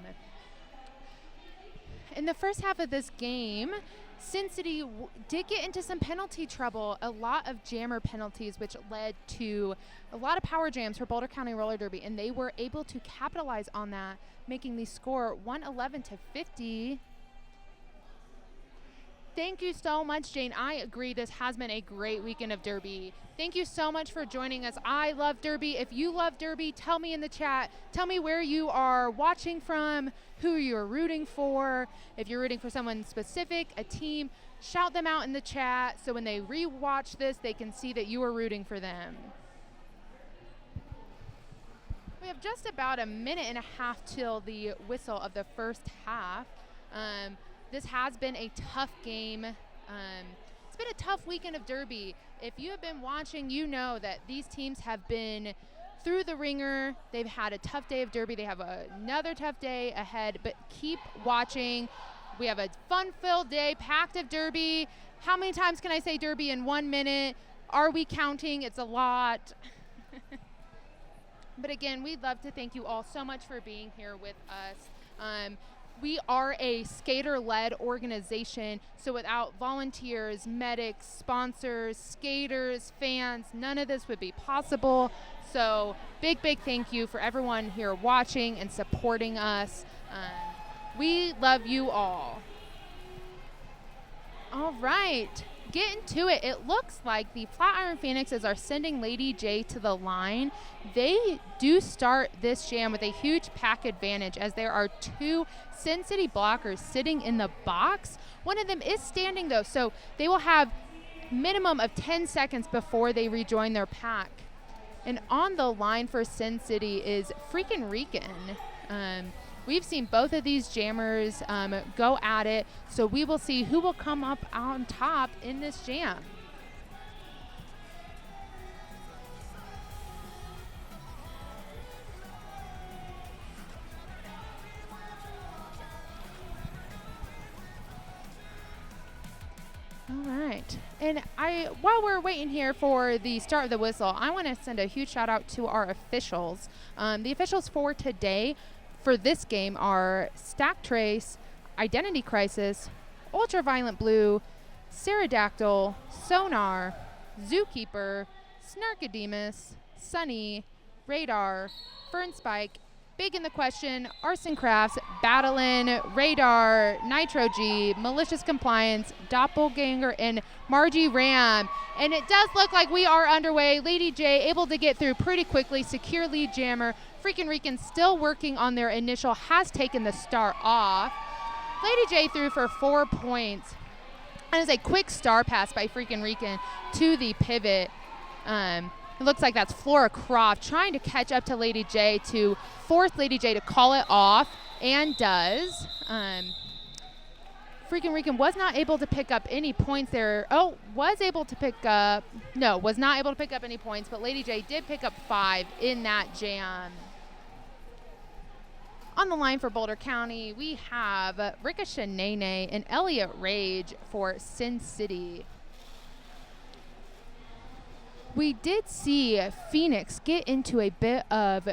In the first half of this game, Sin City did get into some penalty trouble, a lot of jammer penalties, which led to a lot of power jams for Boulder County Roller Derby, and they were able to capitalize on that, making the score 111-50. Thank you so much, Jane. I agree. This has been a great weekend of Derby. Thank you so much for joining us. I love Derby. If you love Derby, tell me in the chat. Tell me where you are watching from, who you're rooting for. If you're rooting for someone specific, a team, shout them out in the chat so when they rewatch this, they can see that you are rooting for them. We have just about a minute and a half till the whistle of the first half. This has been a tough game. It's been a tough weekend of Derby. If you have been watching, you know that these teams have been through the ringer. They've had a tough day of Derby. They have another tough day ahead, but keep watching. We have a fun-filled day, packed of Derby. How many times can I say Derby in 1 minute? Are we counting? It's a lot. But again, we'd love to thank you all so much for being here with us. We are a skater-led organization, so without volunteers, medics, sponsors, skaters, fans, none of this would be possible. So big thank you for everyone here watching and supporting us. We love you all. All right, getting to it. It looks like the Flatiron Phoenixes are sending Lady J to the line. They do start this jam with a huge pack advantage as there are two Sin City blockers sitting in the box. One of them is standing though, so they will have minimum of 10 seconds before they rejoin their pack. And on the line for Sin City is Freakin' Rican. We've seen both of these jammers go at it, so we will see who will come up on top in this jam. All right, and while we're waiting here for the start of the whistle, I want to send a huge shout out to our officials. The officials for today for this game are Stack Trace, Identity Crisis, Ultraviolent Blue, Pterodactyl, Sonar, Zookeeper, Snarkademus, Sunny, Radar, Fernspike, Big in the Question, Arson Crafts, Battlin, Radar, Nitro G, Malicious Compliance, Doppelganger, and Margie Ram. And it does look like we are underway. Lady J able to get through pretty quickly, secure lead jammer. Freakin' Rican still working on their initial, has taken the star off. Lady J threw for 4 points. And it's a quick star pass by Freakin' Rican to the pivot. It looks like that's Flora Croft trying to catch up to Lady J to force Lady J to call it off, and does. Freakin' Rican was not able to pick up any points there. Oh, was able to pick up, no, was not able to pick up any points, but Lady J did pick up 5 in that jam. On the line for Boulder County, we have Ricochet Nene and Elliot Rage for Sin City. We did see Phoenix get into a bit of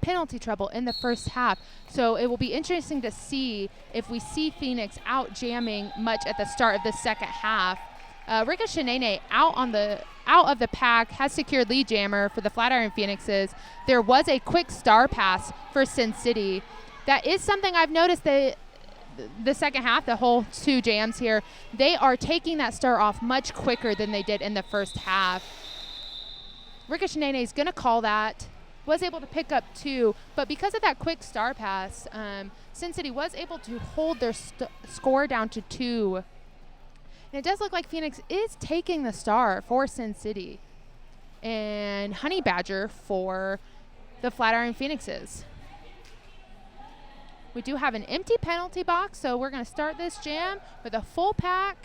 penalty trouble in the first half, so it will be interesting to see if we see Phoenix out jamming much at the start of the second half. Ricochet Nene out of the pack has secured lead jammer for the Flatiron Phoenixes. There was a quick star pass for Sin City. That is something I've noticed that the second half, the whole 2 jams here, they are taking that star off much quicker than they did in the first half. Ricochet Nene is going to call that. Was able to pick up 2, but because of that quick star pass, Sin City was able to hold their score down to 2. And it does look like Phoenix is taking the star for Sin City. And Honey Badger for the Flatiron Phoenixes. We do have an empty penalty box, so we're going to start this jam with a full pack.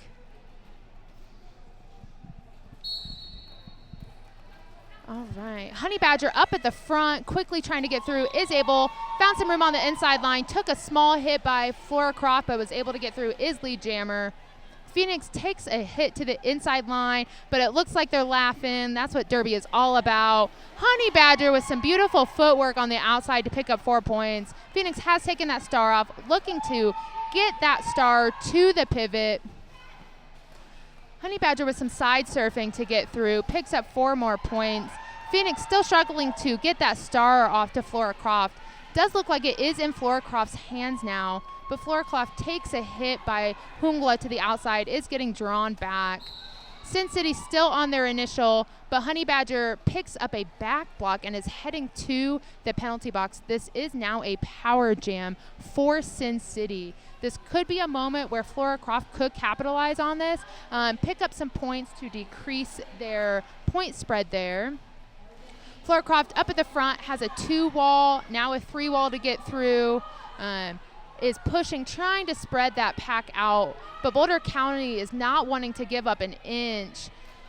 All right, Honey Badger up at the front, quickly trying to get through, is able, found some room on the inside line, took a small hit by Flora Croft, but was able to get through, is lead jammer. Phoenix takes a hit to the inside line, but it looks like they're laughing. That's what Derby is all about. Honey Badger with some beautiful footwork on the outside to pick up 4 points. Phoenix has taken that star off, looking to get that star to the pivot. Honey Badger with some side surfing to get through, picks up 4 more points. Phoenix still struggling to get that star off to Flora Croft. Does look like it is in Flora Croft's hands now, but Flora Croft takes a hit by Hungla to the outside, is getting drawn back. Sin City still on their initial, but Honey Badger picks up a back block and is heading to the penalty box. This is now a power jam for Sin City. This could be a moment where Flora Croft could capitalize on this, pick up some points to decrease their point spread there. Flora Croft up at the front has a 2-wall, now a 3-wall to get through, is pushing, trying to spread that pack out, but Boulder County is not wanting to give up an inch.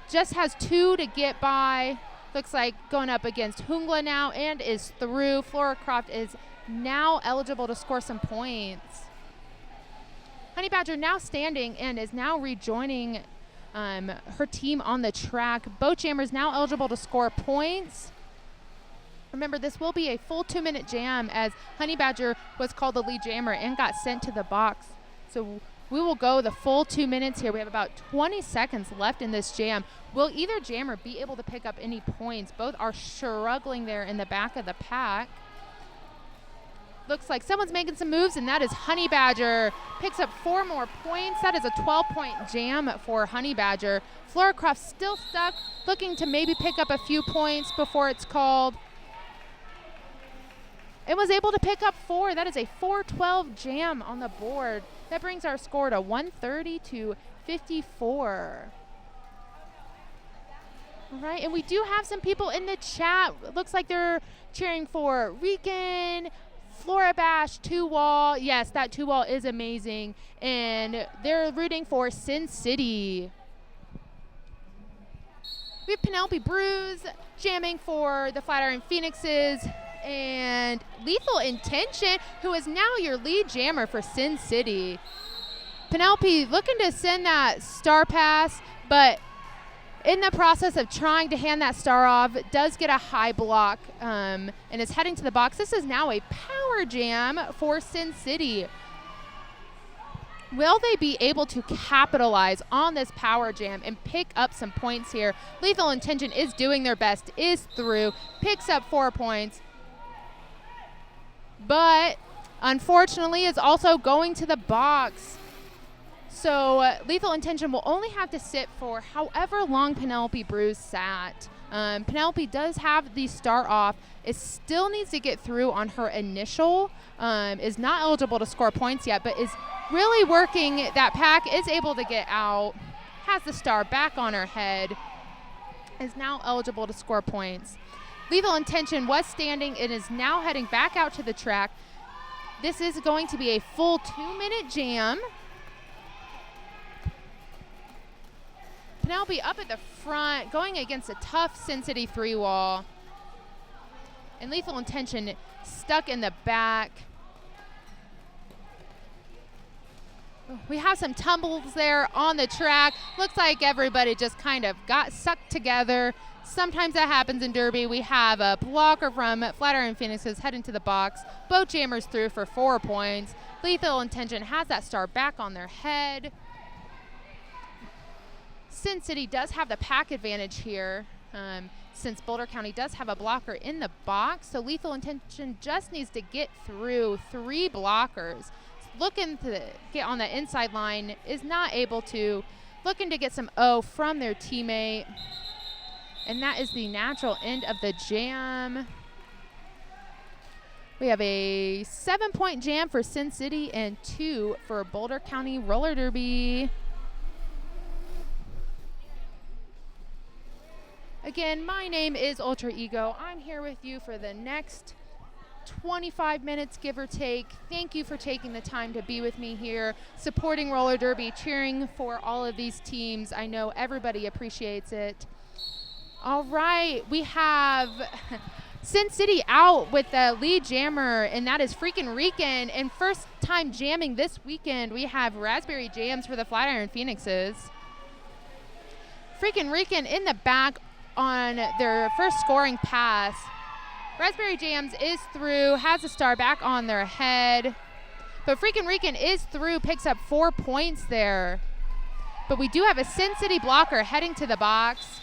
Just has 2 to get by. Looks like going up against Hungla now and is through. Flora Croft is now eligible to score some points. Honey Badger now standing and is now rejoining her team on the track. Boat Jammers now eligible to score points. Remember, this will be a full 2-minute jam as Honey Badger was called the lead jammer and got sent to the box. So we will go the full 2 minutes here. We have about 20 seconds left in this jam. Will either jammer be able to pick up any points? Both are struggling there in the back of the pack. Looks like someone's making some moves, and that is Honey Badger. Picks up 4 more points. That is a 12-point jam for Honey Badger. Flora Croft still stuck, looking to maybe pick up a few points before it's called. And was able to pick up 4. That is a 4-12 jam on the board. That brings our score to 130 to 54. All right, and we do have some people in the chat. Looks like they're cheering for Rican, Flora Bash, 2-wall. Yes, that 2-wall is amazing. And they're rooting for Sin City. We have Penelope Bruise jamming for the Flatiron Phoenixes. And Lethal Intention, who is now your lead jammer for Sin City. Penelope looking to send that star pass, but in the process of trying to hand that star off, does get a high block and is heading to the box. This is now a power jam for Sin City. Will they be able to capitalize on this power jam and pick up some points here? Lethal Intention is doing their best, is through, picks up 4 points. But unfortunately is also going to the box. So Lethal Intention will only have to sit for however long Penelope Bruise sat. Penelope does have the star off. It still needs to get through on her initial. Is not eligible to score points yet, but is really working that pack, is able to get out, has the star back on her head, is now eligible to score points. Lethal Intention was standing and is now heading back out to the track. This is going to be a full 2-minute jam. Penelope up at the front, going against a tough Sin City 3-wall. And Lethal Intention stuck in the back. We have some tumbles there on the track. Looks like everybody just kind of got sucked together. Sometimes that happens in Derby. We have a blocker from Flatiron Phoenixes heading to the box. Boat Jammers through for 4 points. Lethal Intention has that star back on their head. Sin City does have the pack advantage here since Boulder County does have a blocker in the box. So Lethal Intention just needs to get through 3 blockers. Looking to get on the inside line, is not able to. Looking to get some O from their teammate. And that is the natural end of the jam. We have a 7-point jam for Sin City and 2 for Boulder County Roller Derby. Again, my name is Ultra Ego. I'm here with you for the next 25 minutes, give or take. Thank you for taking the time to be with me here, supporting roller derby, cheering for all of these teams. I know everybody appreciates it. All right, we have Sin City out with the lead jammer, and that is Freakin' Rican. And first time jamming this weekend, we have Raspberry Jams for the Flatiron Phoenixes. Freakin' Rican in the back on their first scoring pass. Raspberry Jams is through, has a star back on their head. But Freakin' Rican is through, picks up 4 points there. But we do have a Sin City blocker heading to the box.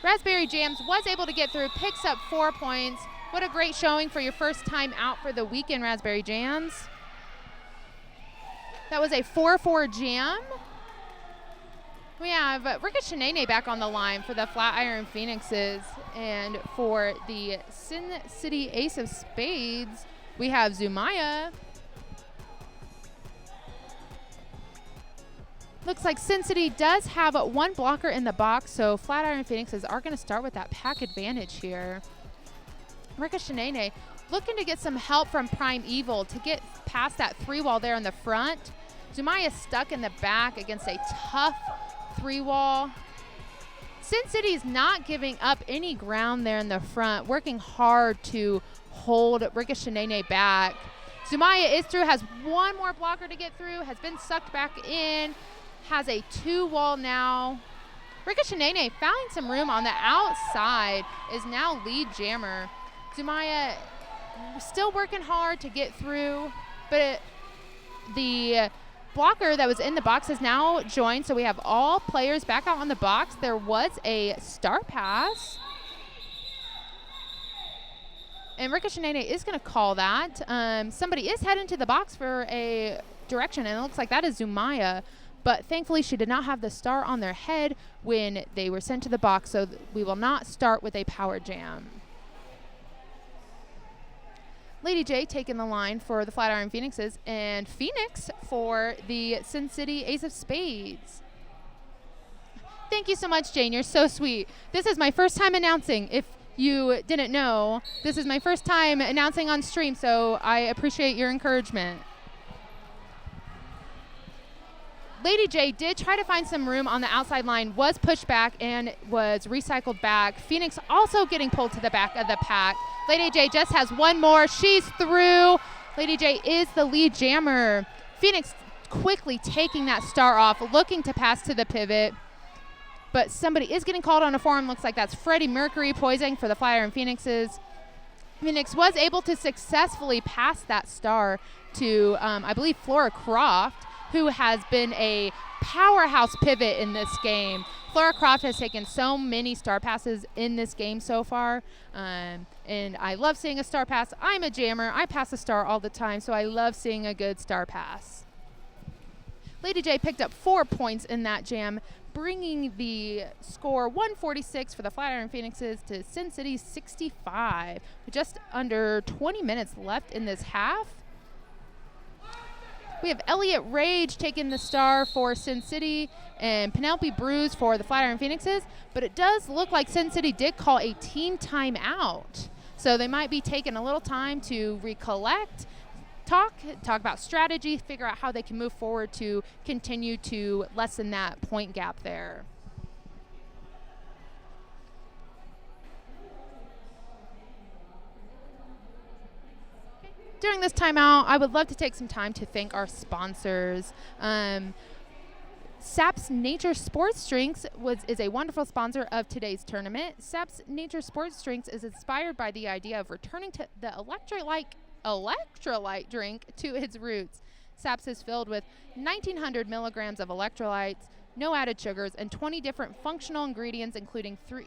Raspberry Jams was able to get through, picks up 4 points. What a great showing for your first time out for the weekend, Raspberry Jams. That was a 4-4 jam. We have Ricochet back on the line for the Flatiron Phoenixes. And for the Sin City Ace of Spades, we have Zumaya. Looks like Sin City does have 1 blocker in the box, so Flatiron Phoenixes are going to start with that pack advantage here. Ricochet looking to get some help from Prime Evil to get past that 3-wall there in the front. Zumaya stuck in the back against a tough 3-wall. Sin City is not giving up any ground there in the front, working hard to hold Ricochet back. Zumaya is through, has 1 more blocker to get through, has been sucked back in. Has a 2-wall now. Ricochet finding some room on the outside, is now lead jammer. Zumaya still working hard to get through, but the blocker that was in the box has now joined, so we have all players back out on the box. There was a star pass. And Ricochet is going to call that. Somebody is heading to the box for a direction, and it looks like that is Zumaya. But thankfully, she did not have the star on their head when they were sent to the box, so we will not start with a power jam. Lady J taking the line for the Flatiron Phoenixes, and Phoenix for the Sin City Ace of Spades. Thank you so much, Jane. You're so sweet. This is my first time announcing. If you didn't know, this is my first time announcing on stream, so I appreciate your encouragement. Lady J did try to find some room on the outside line, was pushed back and was recycled back. Phoenix also getting pulled to the back of the pack. Lady J just has 1 more. She's through. Lady J is the lead jammer. Phoenix quickly taking that star off, looking to pass to the pivot. But somebody is getting called on a forearm. Looks like that's Freddie Mercury poising for the Flatiron Phoenixes. Phoenix was able to successfully pass that star to, I believe, Flora Croft, who has been a powerhouse pivot in this game. Flora Croft has taken so many star passes in this game so far, and I love seeing a star pass. I'm a jammer. I pass a star all the time, so I love seeing a good star pass. Lady J picked up 4 points in that jam, bringing the score 146 for the Flatiron Phoenixes to Sin City 65. With just under 20 minutes left in this half. We have Elliott Rage taking the star for Sin City and Penelope Bruise for the Flatiron Phoenixes, but it does look like Sin City did call a team timeout. So they might be taking a little time to recollect, talk about strategy, figure out how they can move forward to continue to lessen that point gap there. During this timeout, I would love to take some time to thank our sponsors. SAP's Nature Sports Drinks is a wonderful sponsor of today's tournament. SAP's Nature Sports Drinks is inspired by the idea of returning to the electrolyte drink to its roots. SAP's is filled with 1,900 milligrams of electrolytes, no added sugars, and 20 different functional ingredients, including three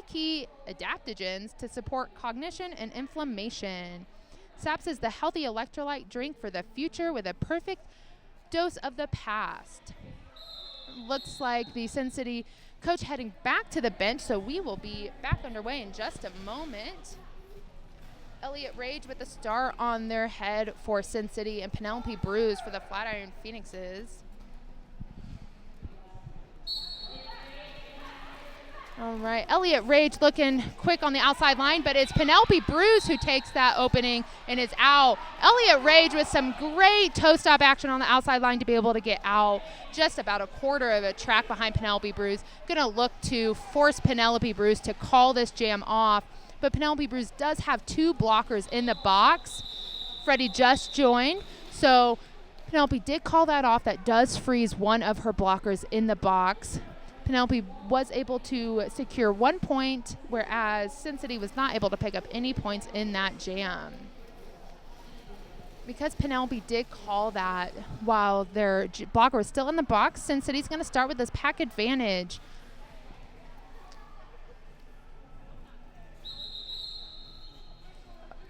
key adaptogens to support cognition and inflammation. SAPS is the healthy electrolyte drink for the future with a perfect dose of the past. Looks like the Sin City coach heading back to the bench, so we will be back underway in just a moment. Elliott Rage with the star on their head for Sin City and Penelope Bruise for the Flatiron Phoenixes. All right, Elliott Rage looking quick on the outside line, but it's Penelope Bruce who takes that opening and is out. Elliott Rage with some great toe stop action on the outside line to be able to get out. Just about a quarter of a track behind Penelope Bruce. Gonna look to force Penelope Bruce to call this jam off, but Penelope Bruce does have 2 blockers in the box. Freddie just joined, so Penelope did call that off. That does freeze one of her blockers in the box. Penelope was able to secure 1 point, whereas Sin City was not able to pick up any points in that jam. Because Penelope did call that while their blocker was still in the box, Sin City's going to start with this pack advantage.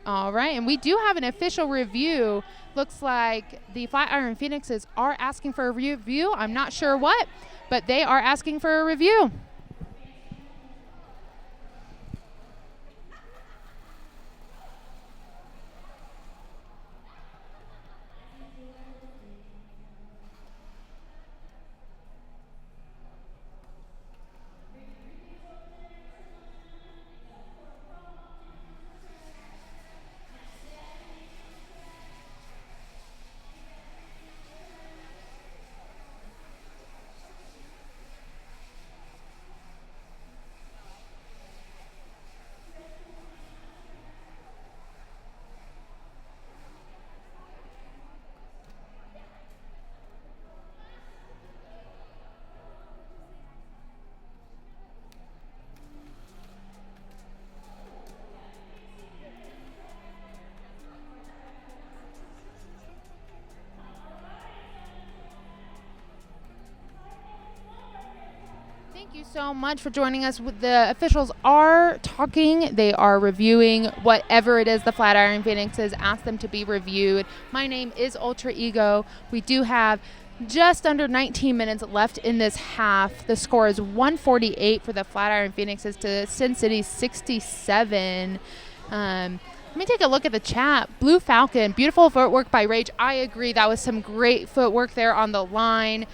All right, and we do have an official review. Looks like the Flatiron Phoenixes are asking for a review. I'm not sure what, but they are asking for a review. Thank you so much for joining us. The officials are talking. They are reviewing whatever it is the Flatiron Phoenixes asked them to be reviewed. My name is Ultra Ego. We do have just under 19 minutes left in this half. The score is 148 for the Flatiron Phoenixes to Sin City 67. Let me take a look at the chat. Blue Falcon, beautiful footwork by Rage. I agree. That was some great footwork there on the line.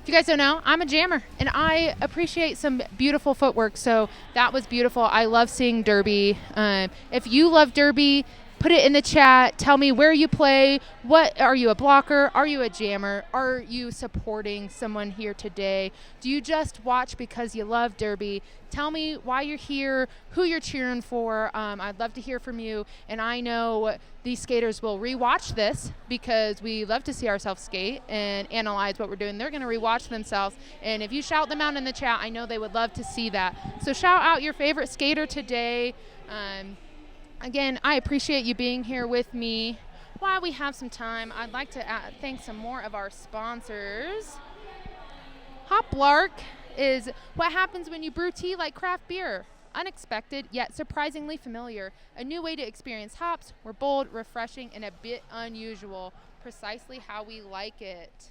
If you guys don't know, I'm a jammer, and I appreciate some beautiful footwork, so that was beautiful. I love seeing Derby. If you love Derby, put it in the chat. Tell me where you play. What are you, a blocker? Are you a jammer? Are you supporting someone here today? Do you just watch because you love Derby? Tell me why you're here, who you're cheering for. I'd love to hear from you. And I know these skaters will rewatch this because we love to see ourselves skate and analyze what we're doing. They're going to rewatch themselves. And if you shout them out in the chat, I know they would love to see that. So shout out your favorite skater today. Again, I appreciate you being here with me. While we have some time, I'd like to thank some more of our sponsors. Hoplark is what happens when you brew tea like craft beer. Unexpected, yet surprisingly familiar. A new way to experience hops. We're bold, refreshing, and a bit unusual. Precisely how we like it.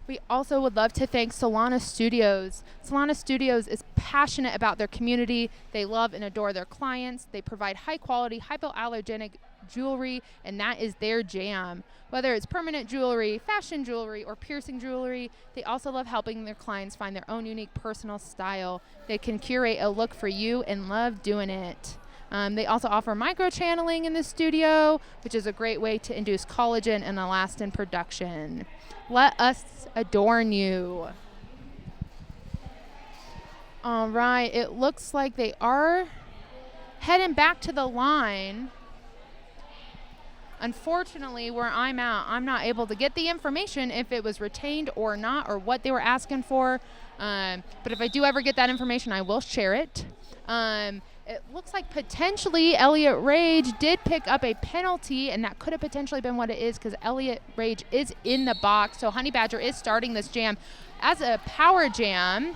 We also would love to thank Solana Studios. Solana Studios is passionate about their community. They love and adore their clients. They provide high-quality, hypoallergenic jewelry, and that is their jam. Whether it's permanent jewelry, fashion jewelry, or piercing jewelry, they also love helping their clients find their own unique personal style. They can curate a look for you and love doing it. They also offer micro-channeling in the studio, which is a great way to induce collagen and elastin production. Let us adorn you. All right, it looks like they are heading back to the line. Unfortunately, where I'm at, I'm not able to get the information if it was retained or not, or what they were asking for. But if I do ever get that information, I will share it. It looks like potentially Elliott Rage did pick up a penalty, and that could have potentially been what it is because Elliott Rage is in the box. So Honey Badger is starting this jam as a power jam.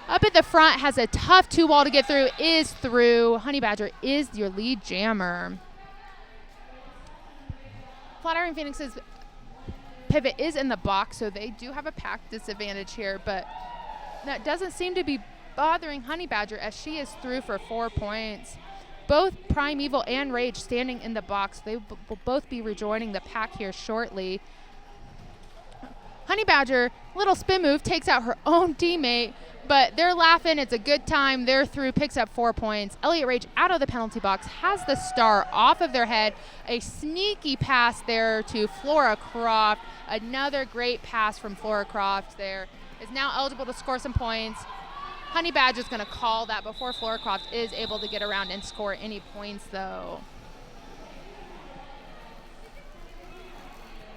Up at the front, has a tough 2-wall to get through, is through. Honey Badger is your lead jammer. Flatiron Phoenix's pivot is in the box, so they do have a pack disadvantage here, but that doesn't seem to be bothering Honey Badger as she is through for 4 points. Both Primeval and Rage standing in the box. They will both be rejoining the pack here shortly. Honey Badger, little spin move, takes out her own teammate, but they're laughing. It's a good time. They're through, picks up 4 points. Elliott Rage out of the penalty box, has the star off of their head. A sneaky pass there to Flora Croft. Another great pass from Flora Croft there. Is now eligible to score some points. Honey Badger's going to call that before Flora Croft is able to get around and score any points, though.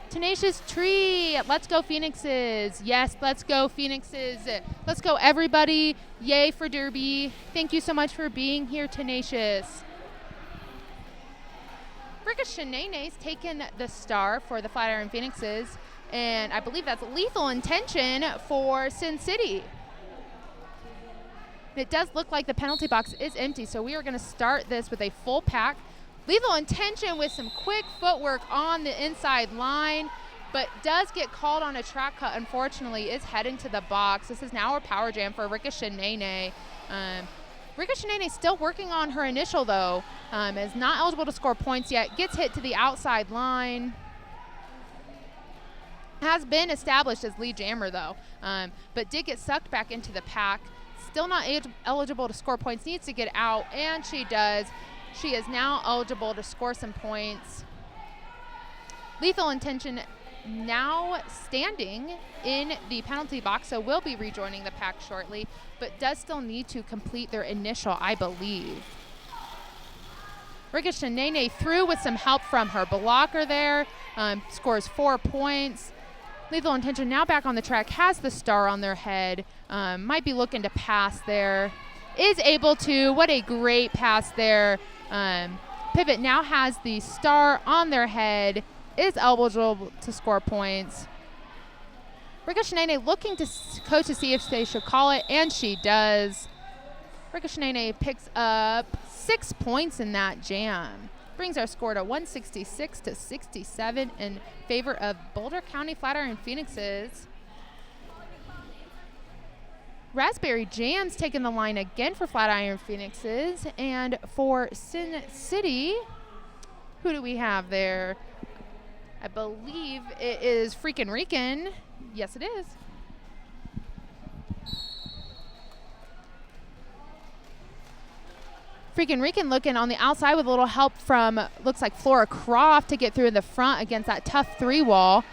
Tenacious Tree, let's go Phoenixes. Yes, let's go Phoenixes. Let's go everybody. Yay for Derby. Thank you so much for being here, Tenacious. Ricochet's taken the star for the Flatiron Phoenixes, and I believe that's Lethal Intention for Sin City. It does look like the penalty box is empty, so we are going to start this with a full pack. Lethal Intention with some quick footwork on the inside line, but does get called on a track cut, unfortunately, is heading to the box. This is now a power jam for Ricochet. Ricochet still working on her initial, though. Is not eligible to score points yet. Gets hit to the outside line. Has been established as lead jammer, though, but did get sucked back into the pack. Still not eligible to score points. Needs to get out, and she does. She is now eligible to score some points. Lethal Intention now standing in the penalty box, so will be rejoining the pack shortly, but does still need to complete their initial, I believe. Ricochet through with some help from her blocker there, scores 4 points. Lethal Intention now back on the track, has the star on their head, might be looking to pass there. Is able to, what a great pass there. Pivot now has the star on their head, is eligible to score points. Ricochet looking to coach to see if they should call it, and she does. Ricochet picks up 6 points in that jam. Brings our score to 166 to 67 in favor of Boulder County Flatiron Phoenixes. Raspberry Jam's taking the line again for Flatiron Phoenixes. And for Sin City, who do we have there? I believe it is Freakin' Rican. Yes, it is. Freakin' Rican looking on the outside with a little help from, looks like Flora Croft to get through in the front against that tough 3-wall.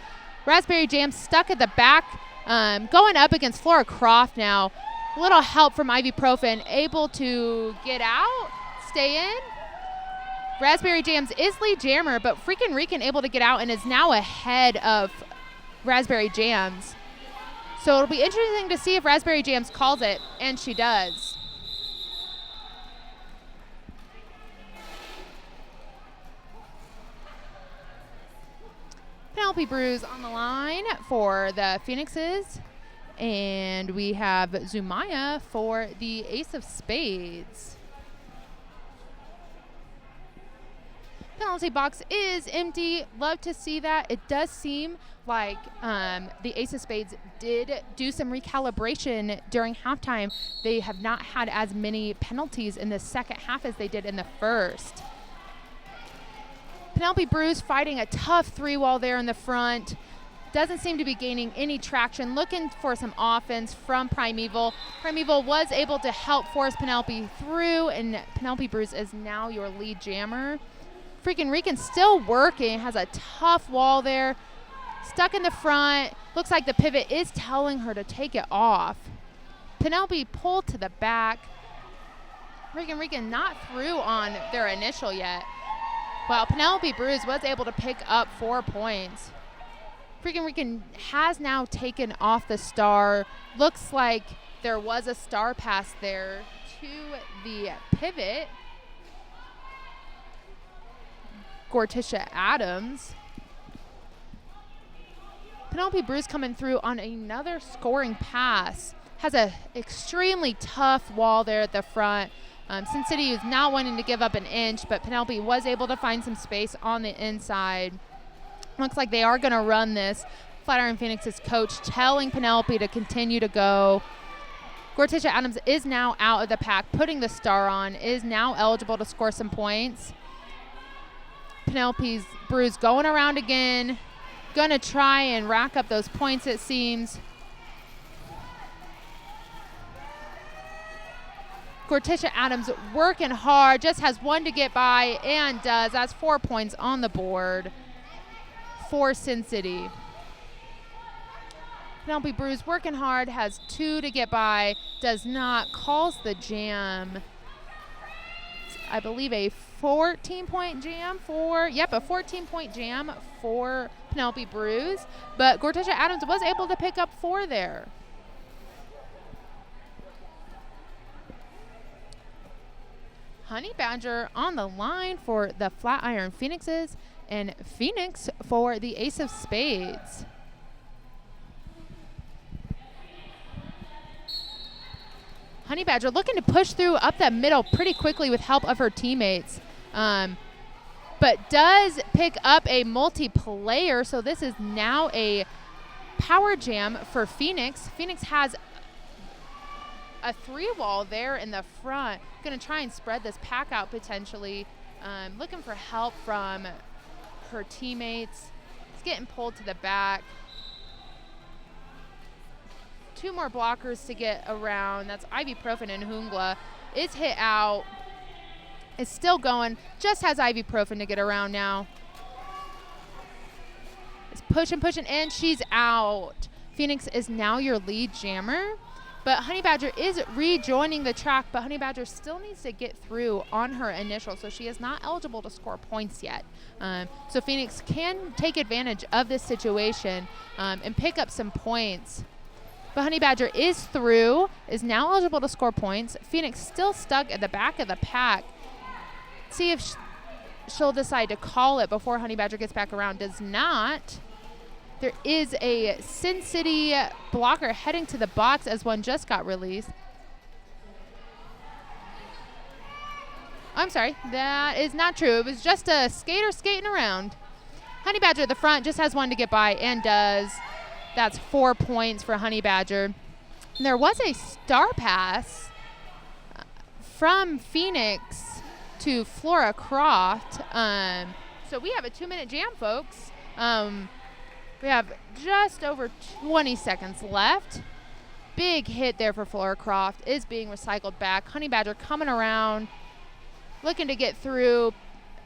Raspberry Jam stuck at the back. Going up against Flora Croft now. A little help from Ibuprofen, able to get out, stay in. Raspberry Jams is lead jammer, but Freakin' Rican able to get out and is now ahead of Raspberry Jams. So it'll be interesting to see if Raspberry Jams calls it, and she does. Penelope Brews on the line for the Phoenixes. And we have Zumaya for the Ace of Spades. Penalty box is empty. Love to see that. It does seem like the Ace of Spades did do some recalibration during halftime. They have not had as many penalties in the second half as they did in the first. Penelope Brews fighting a tough 3-wall there in the front. Doesn't seem to be gaining any traction. Looking for some offense from Primeval. Primeval was able to help force Penelope through, and Penelope Brews is now your lead jammer. Freakin' Rican still working. Has a tough wall there. Stuck in the front. Looks like the pivot is telling her to take it off. Penelope pulled to the back. Freakin' Rican not through on their initial yet. While Penelope Brews was able to pick up 4 points. Freakin' Rican has now taken off the star. Looks like there was a star pass there to the pivot. Gorticia Adams. Penelope Brews coming through on another scoring pass. Has a extremely tough wall there at the front. Sin City is not wanting to give up an inch, but Penelope was able to find some space on the inside. Looks like they are going to run this. Flatiron Phoenix's coach telling Penelope to continue to go. Gorticia Adams is now out of the pack, putting the star on, is now eligible to score some points. Penelope's Brews going around again. gonna try and rack up those points, it seems. Gorticia Adams working hard, just has one to get by and does. That's 4 points on the board for Sin City. Penelope Bruce working hard, has 2 to get by, does not, calls the jam. I believe a 14-point jam for, a 14-point jam for Penelope Bruce, but Gorticia Adams was able to pick up 4 there. Honey Badger on the line for the Flatiron Phoenixes, and Phoenix for the Ace of Spades. Honey Badger looking to push through up that middle pretty quickly with help of her teammates, but does pick up a multiplayer, so this is now a power jam for Phoenix. Phoenix has a 3-wall there in the front. Going to try and spread this pack out potentially. Looking for help from her teammates. It's getting pulled to the back. 2 more blockers to get around. That's Ibuprofen and Hungla. Is hit out. Is still going. Just has Ibuprofen to get around now. It's pushing, and she's out. Phoenix is now your lead jammer. But Honey Badger is rejoining the track, but Honey Badger still needs to get through on her initial, so she is not eligible to score points yet. So Phoenix can take advantage of this situation and pick up some points. But Honey Badger is through, is now eligible to score points. Phoenix still stuck at the back of the pack. See if she'll decide to call it before Honey Badger gets back around. Does not. There is a Sin City blocker heading to the box as one just got released. I'm sorry, that is not true. It was just a skater skating around. Honey Badger at the front just has one to get by and does. That's 4 points for Honey Badger. And there was a star pass from Phoenix to Flora Croft. So we have a 2-minute jam, folks. We have just over 20 seconds left. Big hit there for Flora Croft, is being recycled back. Honey Badger coming around, looking to get through.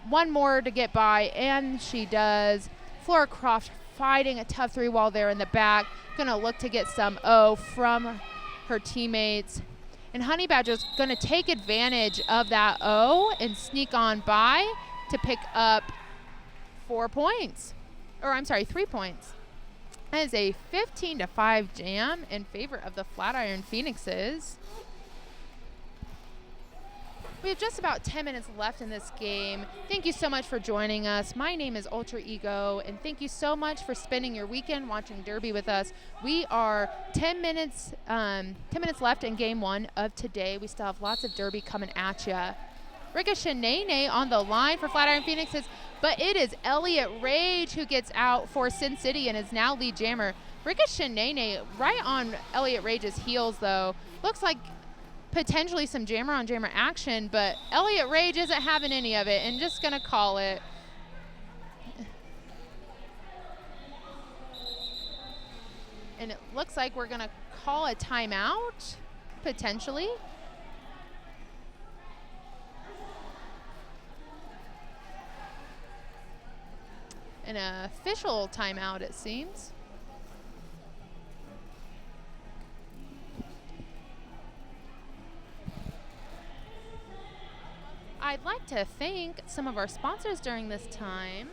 1 more to get by, and she does. Flora Croft fighting a tough 3-wall there in the back. Gonna look to get some O from her teammates. And Honey Badger's gonna take advantage of that O and sneak on by to pick up 4 points. Or I'm sorry, 3 points. That is a 15-5 jam in favor of the Flatiron Phoenixes. We have just about 10 minutes left in this game. Thank you so much for joining us. My name is Ultra Ego, and thank you so much for spending your weekend watching Derby with us. We are 10 minutes left in game 1 of today. We still have lots of Derby coming at you. Ricochet on the line for Flatiron Phoenixes, but it is Elliott Rage who gets out for Sin City and is now lead jammer. Ricochet right on Elliott Rage's heels, though. Looks like potentially some jammer on jammer action, but Elliott Rage isn't having any of it and just gonna call it. And it looks like we're gonna call a timeout, potentially. An official timeout, it seems. I'd like to thank some of our sponsors during this time.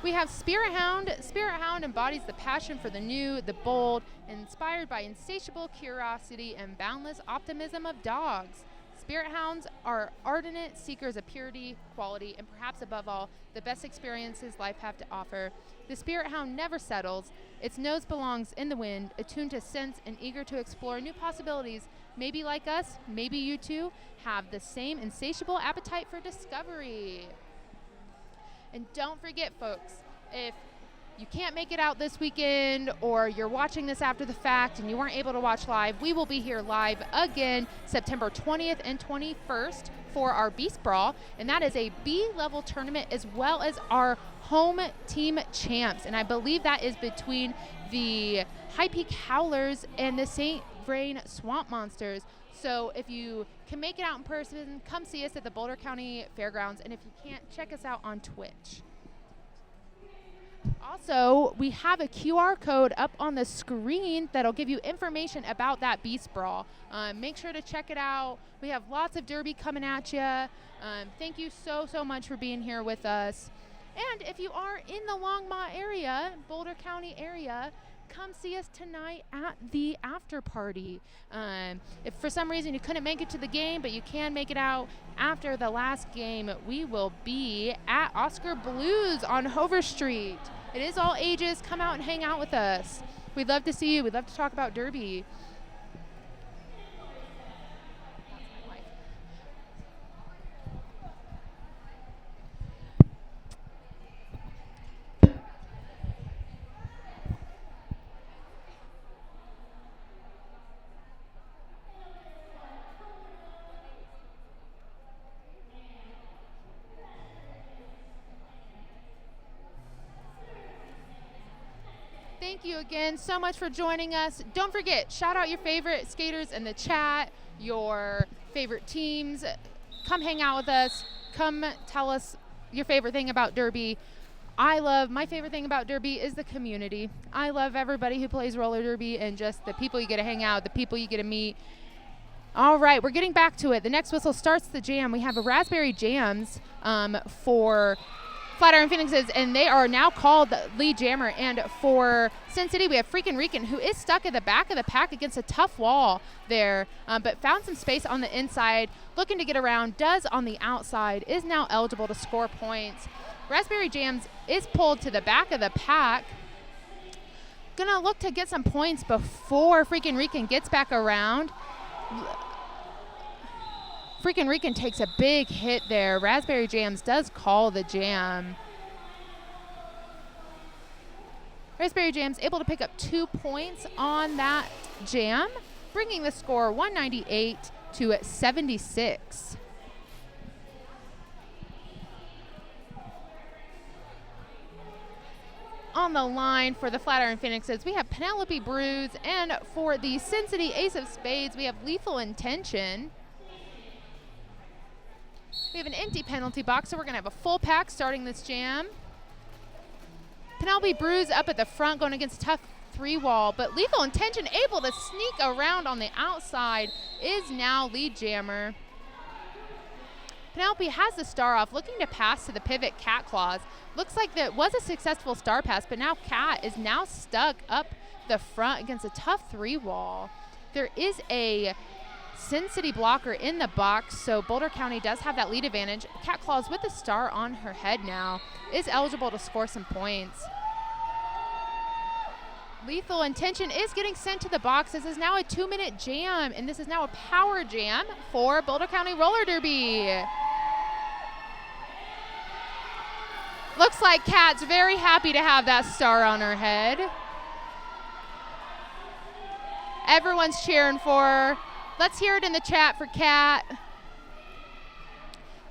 We have Spirit Hound. Spirit Hound embodies the passion for the new, the bold, inspired by insatiable curiosity and boundless optimism of dogs. Spirit Hounds are ardent seekers of purity, quality, and perhaps above all, the best experiences life have to offer. The Spirit Hound never settles. Its nose belongs in the wind, attuned to sense and eager to explore new possibilities. Maybe like us, maybe you too, have the same insatiable appetite for discovery. And don't forget, folks, if you can't make it out this weekend, or you're watching this after the fact and you weren't able to watch live, we will be here live again September 20th and 21st for our Beast Brawl, and that is a B-level tournament as well as our home team champs, and I believe that is between the High Peak Howlers and the St. Vrain Swamp Monsters. So if you can make it out in person, come see us at the Boulder County Fairgrounds, and if you can't, check us out on Twitch. Also, we have a QR code up on the screen that'll give you information about that Beast Brawl. Make sure to check it out. We have lots of derby coming at you. Thank you so much for being here with us. And if you are in the Longmont area, Boulder County area, come see us tonight at the after party. If for some reason you couldn't make it to the game, but you can make it out after the last game, we will be at Oscar Blues on Hover Street. It is all ages. Come out and hang out with us. We'd love to see you. We'd love to talk about derby. Thank you again so much for joining us. Don't forget, shout out your favorite skaters in the chat, your favorite teams. Come hang out with us. Come tell us your favorite thing about derby. My favorite thing about derby is the community. I love everybody who plays roller derby and just the people you get to hang out, the people you get to meet. All right, we're getting back to it. The next whistle starts the jam. We have a Raspberry Jams for Flatiron Phoenixes, and they are now called lead jammer. And for Sin City, we have Freakin' Rican, who is stuck at the back of the pack against a tough wall there, but found some space on the inside, looking to get around, does on the outside, is now eligible to score points. Raspberry Jams is pulled to the back of the pack. Gonna look to get some points before Freakin' Rican gets back around. Freakin' Rican takes a big hit there. Raspberry Jams does call the jam. Raspberry Jams able to pick up 2 points on that jam, bringing the score 198 to 76. On the line for the Flatiron Phoenixes, we have Penelope Bruise, and for the Sin City Ace of Spades, we have Lethal Intention. We have an empty penalty box, so we're going to have a full pack starting this jam. Penelope Bruise up at the front going against tough 3-wall, but Lethal Intention able to sneak around on the outside is now lead jammer. Penelope has the star off, looking to pass to the pivot Cat Claws. Looks like that was a successful star pass, but now Cat is now stuck up the front against a tough 3-wall. There is a Sin City blocker in the box, so Boulder County does have that lead advantage. Cat Claws with the star on her head now is eligible to score some points. Lethal Intention is getting sent to the box. This is now a 2-minute jam, and this is now a power jam for Boulder County Roller Derby. Looks like Kat's very happy to have that star on her head. Everyone's cheering for her. Let's hear it in the chat for Kat.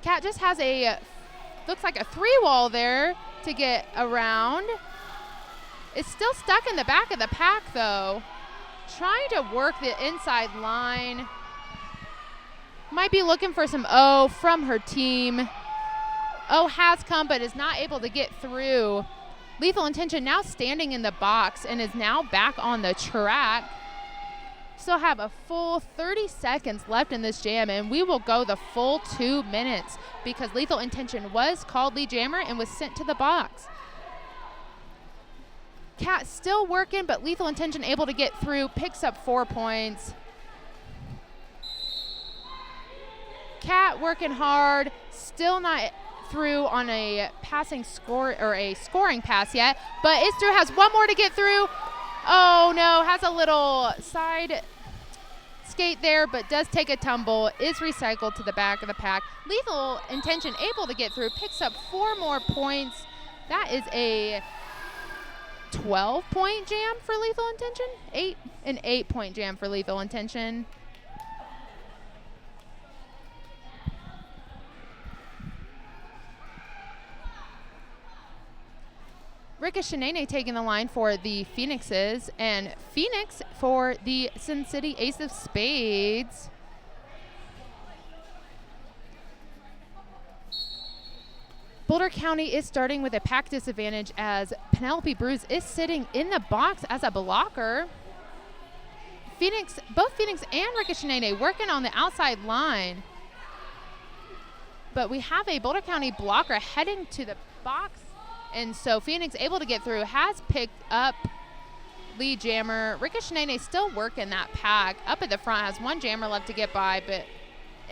Kat just has looks like a 3-wall there to get around. It's still stuck in the back of the pack though. Trying to work the inside line. Might be looking for some O from her team. O has come but is not able to get through. Lethal Intention now standing in the box and is now back on the track. Still have a full 30 seconds left in this jam, and we will go the full 2 minutes because Lethal Intention was called lead jammer and was sent to the box. Kat still working, but Lethal Intention able to get through, picks up 4 points. Kat working hard, still not through on a passing score or a scoring pass yet, but is through, has one more to get through. Oh no, has a little side skate there, but does take a tumble, is recycled to the back of the pack. Lethal Intention able to get through, picks up 4 more points. That is a 12-point jam for Lethal Intention? An 8-point jam for Lethal Intention. Ricochet taking the line for the Phoenixes, and Phoenix for the Sin City Ace of Spades. Boulder County is starting with a pack disadvantage as Penelope Bruce is sitting in the box as a blocker. Both Phoenix and Ricochet working on the outside line. But we have a Boulder County blocker heading to the box. And so Phoenix able to get through, has picked up lead jammer. Ricochet still working that pack. Up at the front, has one jammer left to get by, but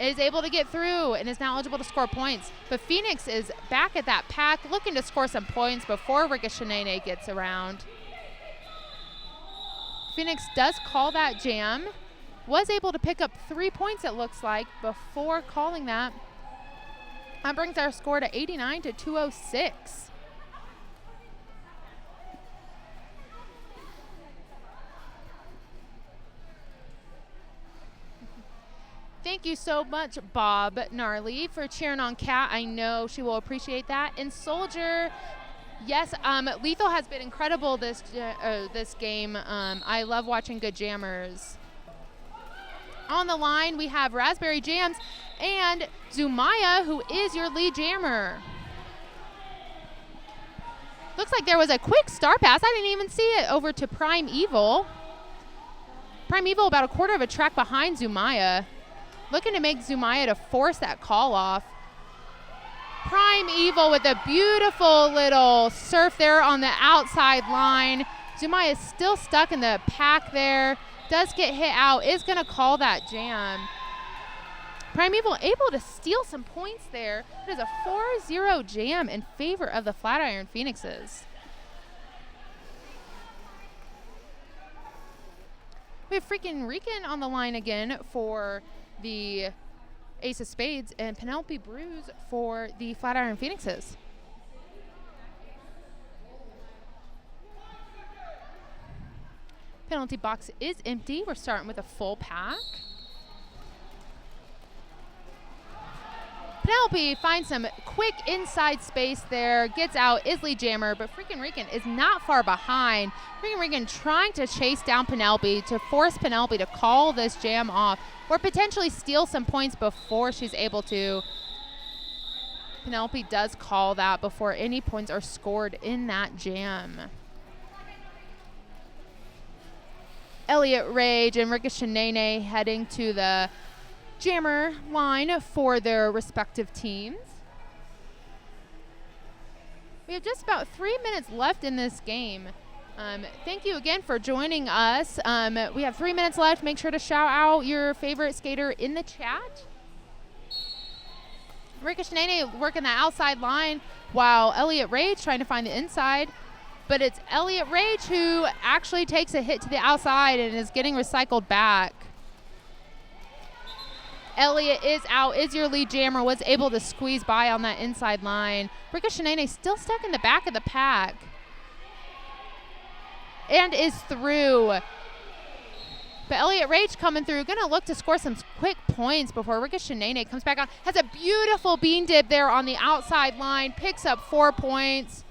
is able to get through and is now eligible to score points. But Phoenix is back at that pack, looking to score some points before Ricochet gets around. Phoenix does call that jam. Was able to pick up 3 points, it looks like, before calling that. That brings our score to 89 to 206. Thank you so much, Bob Gnarly, for cheering on Kat. I know she will appreciate that. And Soldier, yes, Lethal has been incredible this game. I love watching good jammers. On the line, we have Raspberry Jams and Zumaya, who is your lead jammer. Looks like there was a quick star pass. I didn't even see it over to Prime Evil. Prime Evil about a quarter of a track behind Zumaya. Looking to make Zumaya to force that call off. Prime Evil with a beautiful little surf there on the outside line. Zumaya is still stuck in the pack there. Does get hit out. Is going to call that jam. Prime Evil able to steal some points there. It is a 4-0 jam in favor of the Flatiron Phoenixes. We have freaking Rican on the line again for the Ace of Spades and Penelope Bruce for the Flatiron Phoenixes. Penalty box is empty. We're starting with a full pack. Penelope finds some quick inside space there, gets out, is lead jammer, but freaking Rican is not far behind. Freaking Rican trying to chase down Penelope to force Penelope to call this jam off or potentially steal some points before she's able to. Penelope does call that before any points are scored in that jam. Elliott Rage and Ricochet heading to the jammer line for their respective teams. We have just about 3 minutes left in this game. Thank you again for joining us. We have 3 minutes left. Make sure to shout out your favorite skater in the chat. Ricochet working the outside line while Elliott Rage trying to find the inside. But it's Elliott Rage who actually takes a hit to the outside and is getting recycled back. Elliott is out, is your lead jammer, was able to squeeze by on that inside line. Ricochet still stuck in the back of the pack. And is through. But Elliott Rage coming through, gonna look to score some quick points before Ricochet comes back on. Has a beautiful bean dip there on the outside line, picks up 4 points.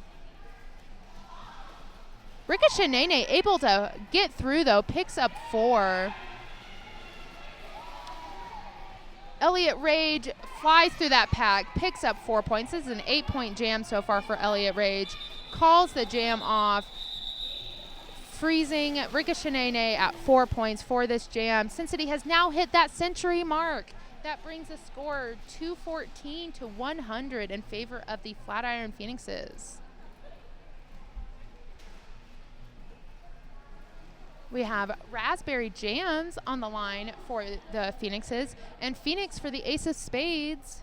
Ricochet able to get through though, picks up 4. Elliott Rage flies through that pack, picks up 4 points. This is an 8-point jam so far for Elliott Rage. Calls the jam off, freezing Ricochet at 4 points for this jam. Sin City has now hit that century mark. That brings the score 214 to 100 in favor of the Flatiron Phoenixes. We have Raspberry Jams on the line for the Phoenixes and Phoenix for the Ace of Spades.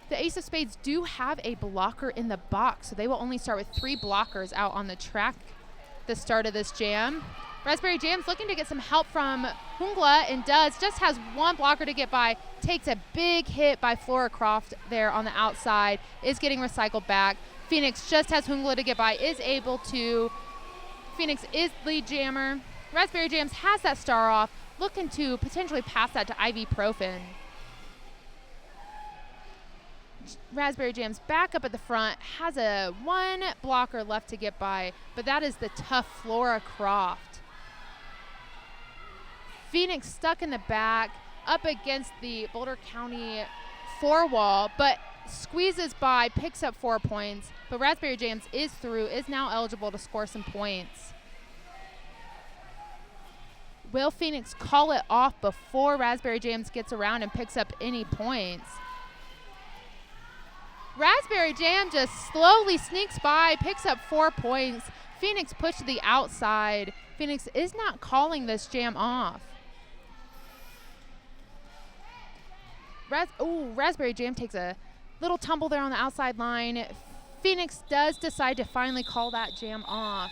The Ace of Spades do have a blocker in the box, so they will only start with 3 blockers out on the track the start of this jam. Raspberry Jams looking to get some help from Hungla and does. Just has 1 blocker to get by. Takes a big hit by Flora Croft there on the outside. Is getting recycled back. Phoenix just has Hungla to get by, is able to. Phoenix is lead jammer. Raspberry Jams has that star off, looking to potentially pass that to Ibuprofen. Raspberry Jams back up at the front, has a one blocker left to get by, but that is the tough Flora Croft. Phoenix stuck in the back, up against the Boulder County 4 wall, but squeezes by, picks up 4 points, but Raspberry Jams is through, is now eligible to score some points. Will Phoenix call it off before Raspberry Jams gets around and picks up any points? Raspberry Jam just slowly sneaks by, picks up 4 points. Phoenix pushed to the outside. Phoenix is not calling this jam off. Raspberry Jam takes a little tumble there on the outside line. Phoenix does decide to finally call that jam off.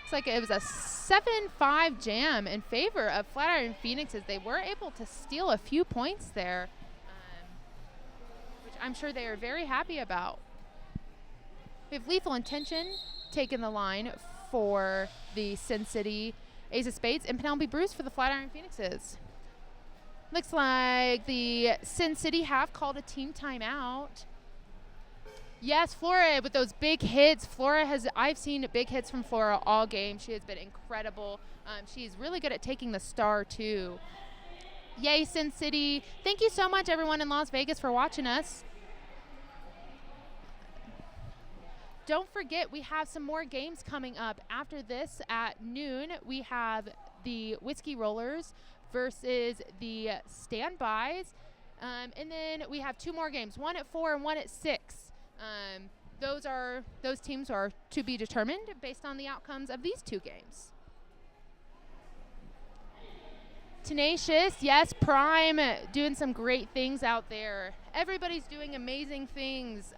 Looks like it was a 7-5 jam in favor of Flatiron Phoenix as they were able to steal a few points there, which I'm sure they are very happy about. We have Lethal Intention taking the line for the Sin City Ace of Spades and Penelope Bruce for the Flatiron Phoenixes. Looks like the Sin City have called a team timeout. Yes, Flora with those big hits. I've seen big hits from Flora all game. She has been incredible. She's really good at taking the star too. Yay, Sin City. Thank you so much everyone in Las Vegas for watching us. Don't forget, we have some more games coming up. After this at noon, we have the Whiskey Rollers versus the Standbys. And then we have 2 more games, one at 4 and one at 6. Those teams are to be determined based on the outcomes of these 2 games. Tenacious, yes, Prime doing some great things out there. Everybody's doing amazing things.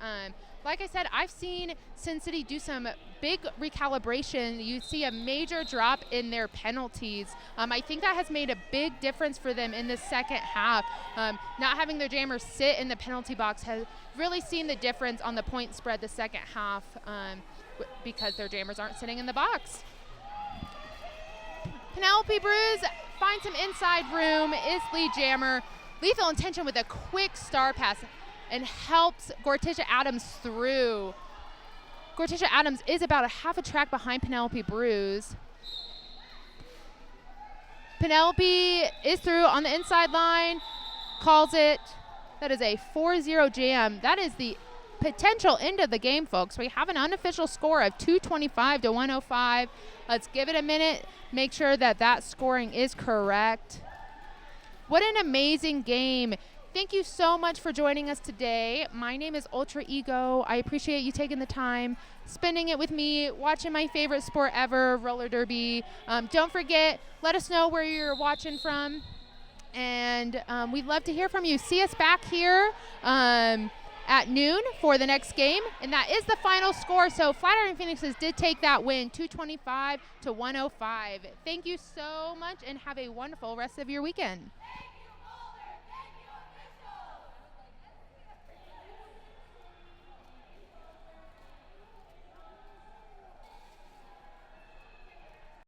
Like I said, I've seen Sin City do some big recalibration. You see a major drop in their penalties. I think that has made a big difference for them in the second half. Not having their jammers sit in the penalty box has really seen the difference on the point spread the second half because their jammers aren't sitting in the box. Penelope Bruce finds some inside room, is lead jammer. Lethal Intention with a quick star pass and helps Gorticia Adams through. Gorticia Adams is about a half a track behind Penelope Bruce. Penelope is through on the inside line, calls it. That is a 4-0 jam. That is the potential end of the game, folks. We have an unofficial score of 225 to 105. Let's give it a minute, make sure that that scoring is correct. What an amazing game. Thank you so much for joining us today. My name is Ultra Ego. I appreciate you taking the time, spending it with me, watching my favorite sport ever, roller derby. Don't forget, let us know where you're watching from, and we'd love to hear from you. See us back here at noon for the next game, and that is the final score. So Flatiron Phoenixes did take that win, 225 to 105. Thank you so much, and have a wonderful rest of your weekend.